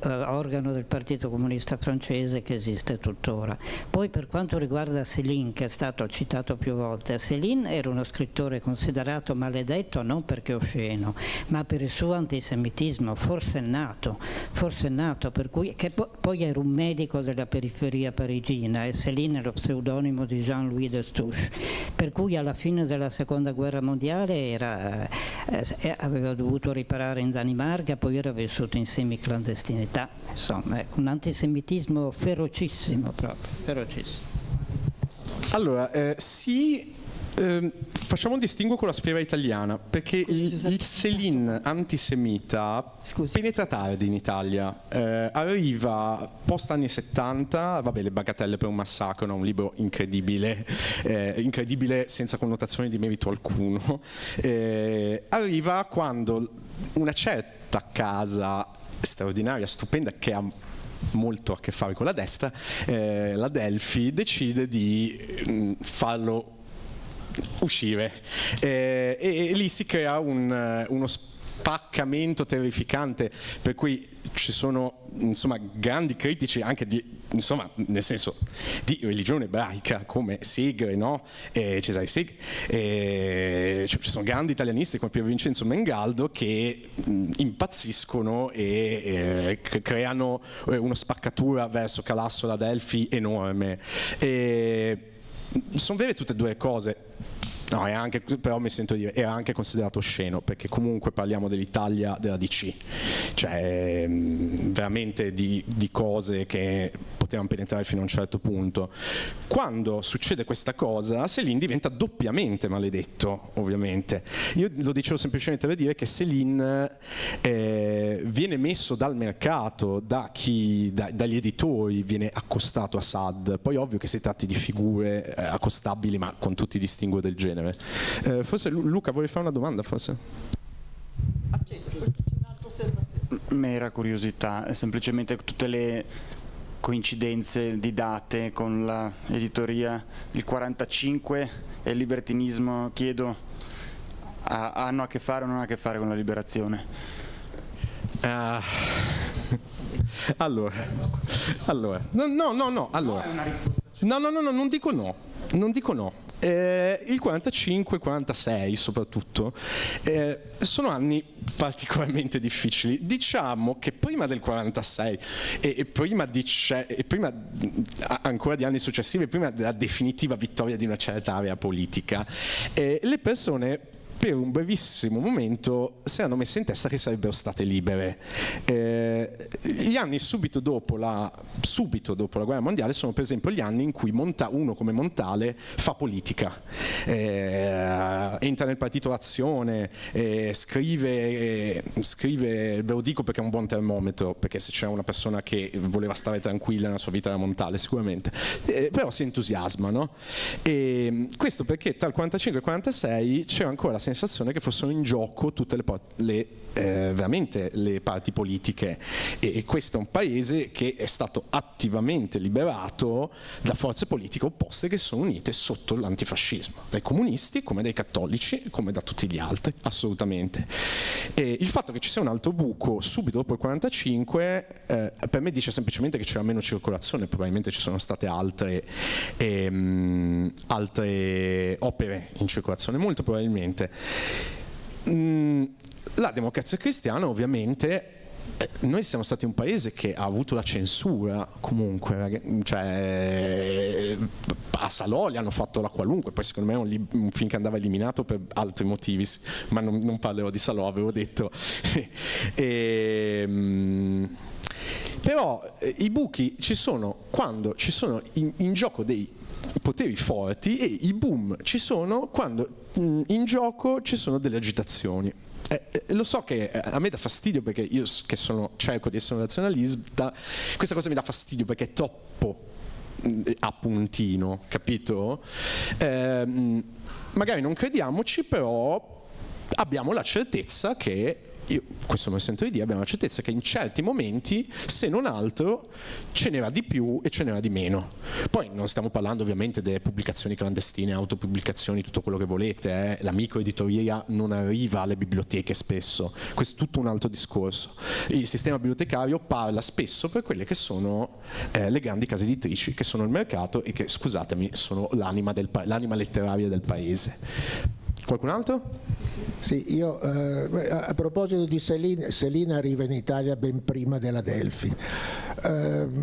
organo del Partito Comunista francese che esiste tuttora. Poi per quanto riguarda Céline, che è stato citato più volte, Céline era uno scrittore considerato maledetto non perché osceno, ma per il suo antisemitismo, forse nato, per cui, che poi era un medico della periferia parigina, e Céline è lo pseudonimo di Jean-Louis Destouche, per cui alla fine della seconda guerra mondiale aveva dovuto riparare in Danimarca, poi era vissuto in semiclandestinità, insomma, un antisemitismo ferocissimo proprio, ferocissimo. Allora, facciamo un distinguo con la sfera italiana, perché il Céline antisemita penetra tardi in Italia, arriva post anni 70, vabbè, Le bagatelle per un massacro, no? Un libro incredibile, incredibile senza connotazioni di merito alcuno, arriva quando una certa casa straordinaria, stupenda, che ha molto a che fare con la destra, la Delphi, decide di farlo uscire, e lì si crea uno spaccamento terrificante, per cui ci sono insomma grandi critici anche insomma nel senso di religione ebraica come Segre, no? Cesare Segre, ci sono grandi italianisti come Pier Vincenzo Mengaldo che impazziscono e creano una spaccatura verso Calassola Delfi enorme. Sono vere tutte e due le cose. No, però mi sento dire, era anche considerato osceno, perché comunque parliamo dell'Italia della DC, cioè veramente di cose che potevano penetrare fino a un certo punto. Quando succede questa cosa, Céline diventa doppiamente maledetto, ovviamente. Io lo dicevo semplicemente per dire che Céline viene messo dal mercato, dagli editori, viene accostato a Sade. Poi ovvio che si tratti di figure accostabili, ma con tutti i distinguo del genere. Forse Luca vuole fare una domanda, forse? Accetto, poi un'altra osservazione. Mera curiosità, semplicemente tutte le coincidenze di date con l'editoria, il 45 e il libertinismo, chiedo, hanno a che fare o non hanno a che fare con la liberazione? Allora, no, allora. No, non dico no. Il 45-46 soprattutto sono anni particolarmente difficili. Diciamo che prima del 46 e prima ancora di anni successivi, prima della definitiva vittoria di una certa area politica, le persone per un brevissimo momento si erano messe in testa che sarebbero state libere. Gli anni subito dopo la guerra mondiale sono per esempio gli anni in cui uno come Montale fa politica, entra nel partito Azione, scrive, ve lo dico perché è un buon termometro, perché se c'è una persona che voleva stare tranquilla nella sua vita era Montale sicuramente, però si entusiasma, no? Questo perché tra il 45 e il 46 c'era ancora la sensazione che fossero in gioco tutte veramente le parti politiche, e questo è un paese che è stato attivamente liberato da forze politiche opposte che sono unite sotto l'antifascismo, dai comunisti come dai cattolici come da tutti gli altri, assolutamente. Il fatto che ci sia un altro buco subito dopo il 45 per me dice semplicemente che c'era meno circolazione, probabilmente ci sono state altre opere in circolazione, molto probabilmente. La Democrazia Cristiana ovviamente, noi siamo stati un paese che ha avuto la censura comunque, cioè a Salò gli hanno fatto la qualunque, poi secondo me è un film che andava eliminato per altri motivi, ma non parlerò di Salò, avevo detto. Però i buchi ci sono quando ci sono in gioco dei poteri forti, e i boom ci sono quando in gioco ci sono delle agitazioni. Lo so che a me dà fastidio, perché io che cerco di essere un razionalista, questa cosa mi dà fastidio perché è troppo a puntino, capito? Magari non crediamoci, però abbiamo la certezza che, questo me lo sento di dire, abbiamo la certezza che in certi momenti, se non altro, ce n'era di più e ce n'era di meno. Poi non stiamo parlando ovviamente delle pubblicazioni clandestine, autopubblicazioni, tutto quello che volete, la microeditoria non arriva alle biblioteche spesso, questo è tutto un altro discorso. Il sistema bibliotecario parla spesso per quelle che sono le grandi case editrici, che sono il mercato e che, scusatemi, sono l'anima letteraria del paese. Qualcun altro? Sì, io a proposito di Céline arriva in Italia ben prima della Delfi,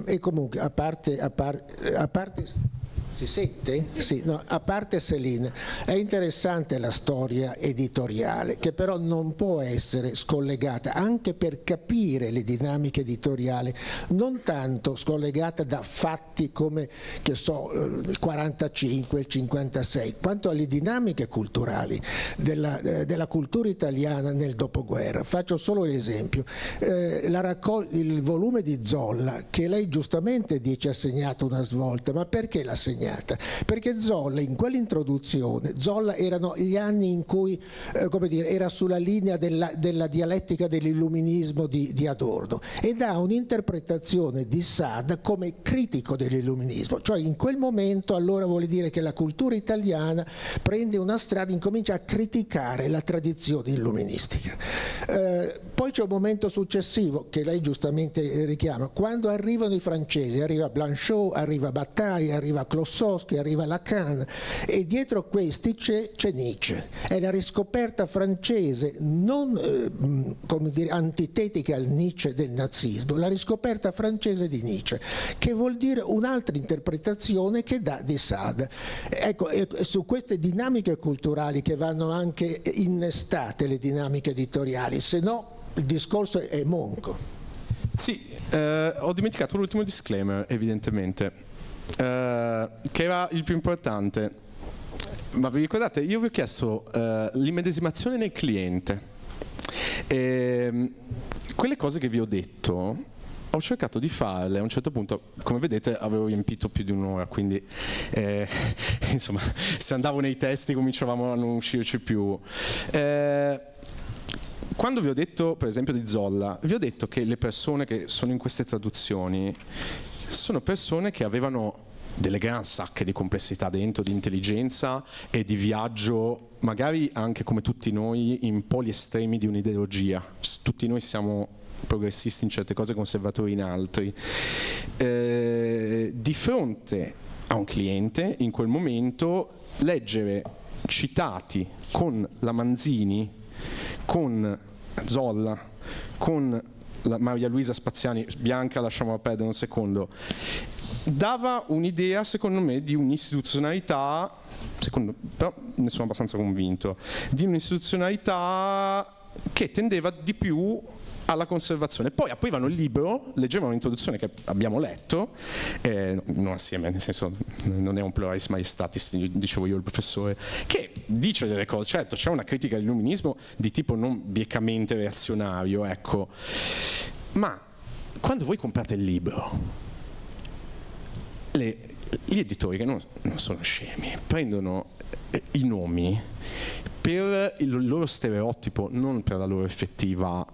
e comunque a parte si sente? Sì, no, a parte Céline, è interessante la storia editoriale, che però non può essere scollegata, anche per capire le dinamiche editoriali, non tanto scollegata da fatti come, che so, il 45, il 56, quanto alle dinamiche culturali della cultura italiana nel dopoguerra. Faccio solo l'esempio, il volume di Zolla, che lei giustamente dice ha segnato una svolta, ma perché l'ha segnato? accompagnata, perché Zolla in quell'introduzione, Zolla erano gli anni in cui era sulla linea della dialettica dell'illuminismo di Adorno, e dà un'interpretazione di Sade come critico dell'illuminismo, cioè in quel momento allora vuole dire che la cultura italiana prende una strada, incomincia a criticare la tradizione illuministica. Poi c'è un momento successivo che lei giustamente richiama, quando arrivano i francesi, arriva Blanchot, arriva Bataille, arriva Klossowski, arriva Lacan, e dietro questi c'è Nietzsche. È la riscoperta francese, non antitetica al Nietzsche del nazismo, la riscoperta francese di Nietzsche, che vuol dire un'altra interpretazione che dà di Sade. Ecco, su queste dinamiche culturali che vanno anche innestate le dinamiche editoriali, se no il discorso è monco. Sì, ho dimenticato l'ultimo disclaimer, evidentemente, che era il più importante. Ma vi ricordate, io vi ho chiesto l'immedesimazione nel cliente. Quelle cose che vi ho detto ho cercato di farle. A un certo punto, come vedete, avevo riempito più di un'ora, quindi insomma, se andavo nei testi cominciavamo a non uscirci più. Quando vi ho detto, per esempio, di Zolla, vi ho detto che le persone che sono in queste traduzioni sono persone che avevano delle gran sacche di complessità dentro, di intelligenza e di viaggio, magari anche come tutti noi, in poli estremi di un'ideologia. Tutti noi siamo progressisti in certe cose, conservatori in altri. Di fronte a un cliente, in quel momento, leggere citati con la Manzini, con Zolla, con la Maria Luisa Spaziani, Bianca lasciamola perdere un secondo, dava un'idea, secondo me, di un'istituzionalità, però ne sono abbastanza convinto, di un'istituzionalità che tendeva di più alla conservazione. Poi aprivano il libro, leggevano l'introduzione che abbiamo letto, non assieme, nel senso non è un pluralis majestatis, dicevo io il professore, che dice delle cose. Certo, c'è una critica all'illuminismo di tipo non biecamente reazionario, ecco, ma quando voi comprate il libro, gli editori, che non sono scemi, prendono i nomi per il loro stereotipo, non per la loro effettiva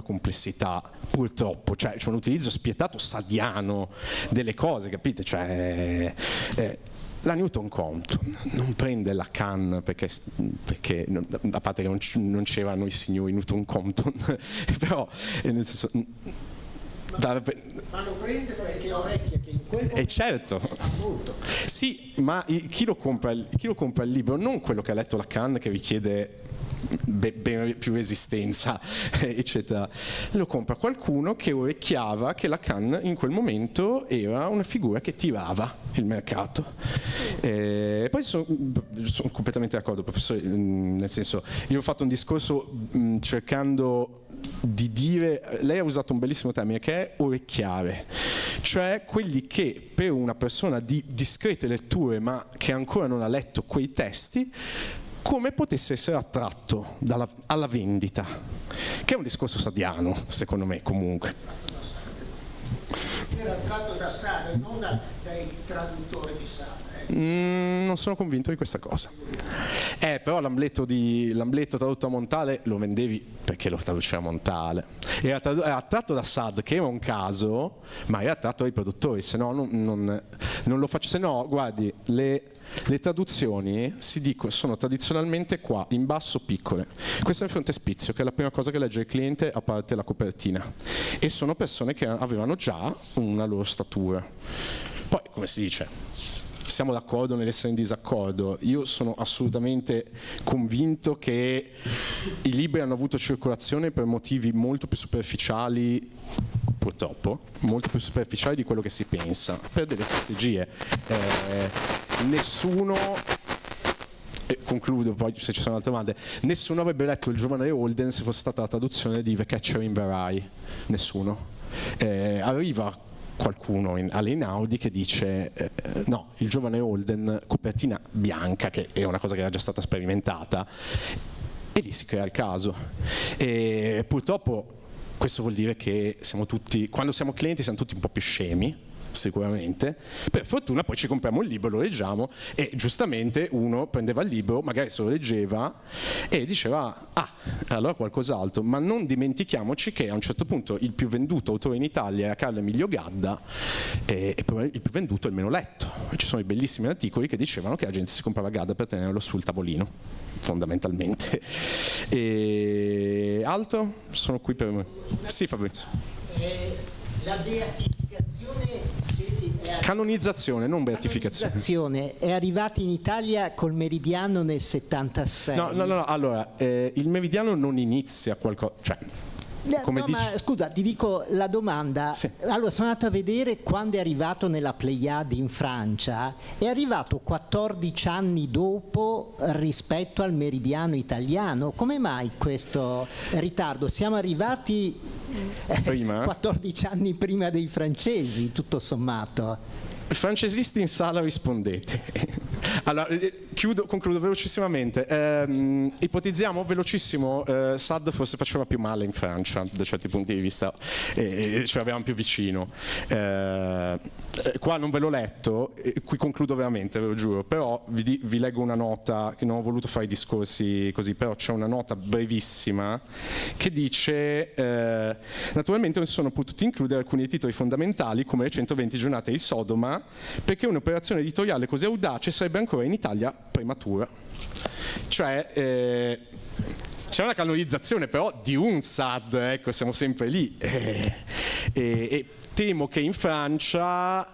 complessità, purtroppo. Cioè, c'è un utilizzo spietato sadiano delle cose, capite? Cioè, la Newton Compton non prende la Lacan perché a parte che non c'erano i signori Newton Compton però nel senso, ma lo prende perché orecchie che in quel momento certo. Sì, ma chi lo compra il libro? Non quello che ha letto Lacan, che richiede ben più resistenza, eccetera. Lo compra qualcuno che orecchiava che Lacan in quel momento era una figura che tirava il mercato. Poi sono completamente d'accordo, professore, nel senso, io ho fatto un discorso cercando di dire, lei ha usato un bellissimo termine che è orecchiare, cioè quelli che per una persona di discrete letture ma che ancora non ha letto quei testi, come potesse essere attratto alla vendita, che è un discorso sadiano, secondo me, comunque. Era attratto da Sade, non dai traduttori di Sade. Non sono convinto di questa cosa. Però l'Amleto tradotto a Montale lo vendevi perché lo traduceva Montale. Era attratto da Sade, che era un caso, ma era attratto dai produttori, se no non lo faccio. Se no, guardi, le traduzioni sono tradizionalmente qua, in basso, piccole. Questo è il frontespizio, che è la prima cosa che legge il cliente a parte la copertina. E sono persone che avevano già una loro statura. Poi, come si dice, siamo d'accordo nell'essere in disaccordo. Io sono assolutamente convinto che i libri hanno avuto circolazione per motivi molto più superficiali, purtroppo, molto più superficiali di quello che si pensa, per delle strategie. Nessuno, e concludo poi se ci sono altre domande, nessuno avrebbe letto Il giovane Holden se fosse stata la traduzione di The Catcher in the Rye. Nessuno. Arriva qualcuno alle Einaudi che dice no, Il giovane Holden, copertina bianca, che è una cosa che era già stata sperimentata, e lì si crea il caso. E purtroppo questo vuol dire che siamo tutti, quando siamo clienti siamo tutti un po' più scemi, sicuramente. Per fortuna poi ci compriamo il libro, lo leggiamo e giustamente uno prendeva il libro, magari se lo leggeva e diceva allora qualcos'altro, ma non dimentichiamoci che a un certo punto il più venduto autore in Italia era Carlo Emilio Gadda e il più venduto è il meno letto. Ci sono i bellissimi articoli che dicevano che la gente si comprava Gadda per tenerlo sul tavolino, fondamentalmente. E altro? Sono qui per... Sì, Fabrizio. La beatificazione... Canonizzazione, non beatificazione. È arrivata in Italia col Meridiano nel 76. No, allora, il Meridiano non inizia qualcosa... Cioè, come dici... ma scusa, ti dico la domanda. Sì. Allora, sono andato a vedere quando è arrivato nella Pléiade in Francia. È arrivato 14 anni dopo rispetto al Meridiano italiano. Come mai questo ritardo? Siamo arrivati prima? 14 anni prima dei francesi, tutto sommato. Francesisti in sala, rispondete. Allora, concludo velocissimamente. Ipotizziamo velocissimo, Sade forse faceva più male in Francia da certi punti di vista, ce l'avevamo più vicino. Qua non ve l'ho letto, qui concludo veramente, ve lo giuro, però vi leggo una nota, che non ho voluto fare i discorsi così, però c'è una nota brevissima che dice naturalmente non si sono potuti includere alcuni dei titoli fondamentali come le 120 giornate di Sodoma, perché un'operazione editoriale così audace sarebbe ancora in Italia prematura. Cioè c'è una canonizzazione però di un Sade, ecco, siamo sempre lì e temo che in Francia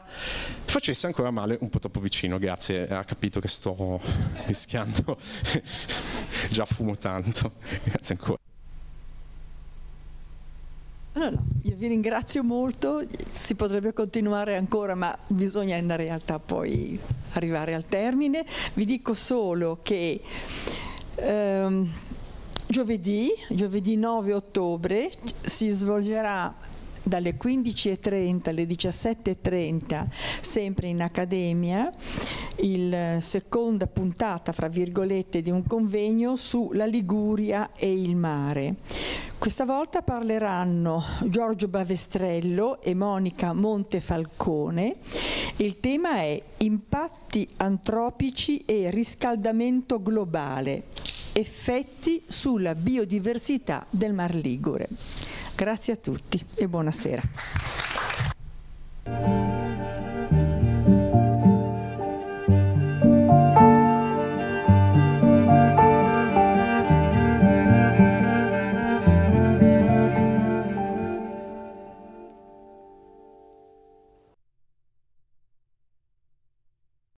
facesse ancora male un po' troppo vicino. Grazie, ha capito che sto rischiando, già fumo tanto, grazie ancora. No, io vi ringrazio molto, si potrebbe continuare ancora, ma bisogna in realtà poi arrivare al termine. Vi dico solo che giovedì 9 ottobre si svolgerà dalle 15:30 alle 17:30, sempre in Accademia, la seconda puntata, fra virgolette, di un convegno sulla Liguria e il mare. Questa volta parleranno Giorgio Bavestrello e Monica Montefalcone. Il tema è impatti antropici e riscaldamento globale, effetti sulla biodiversità del Mar Ligure. Grazie a tutti e buonasera.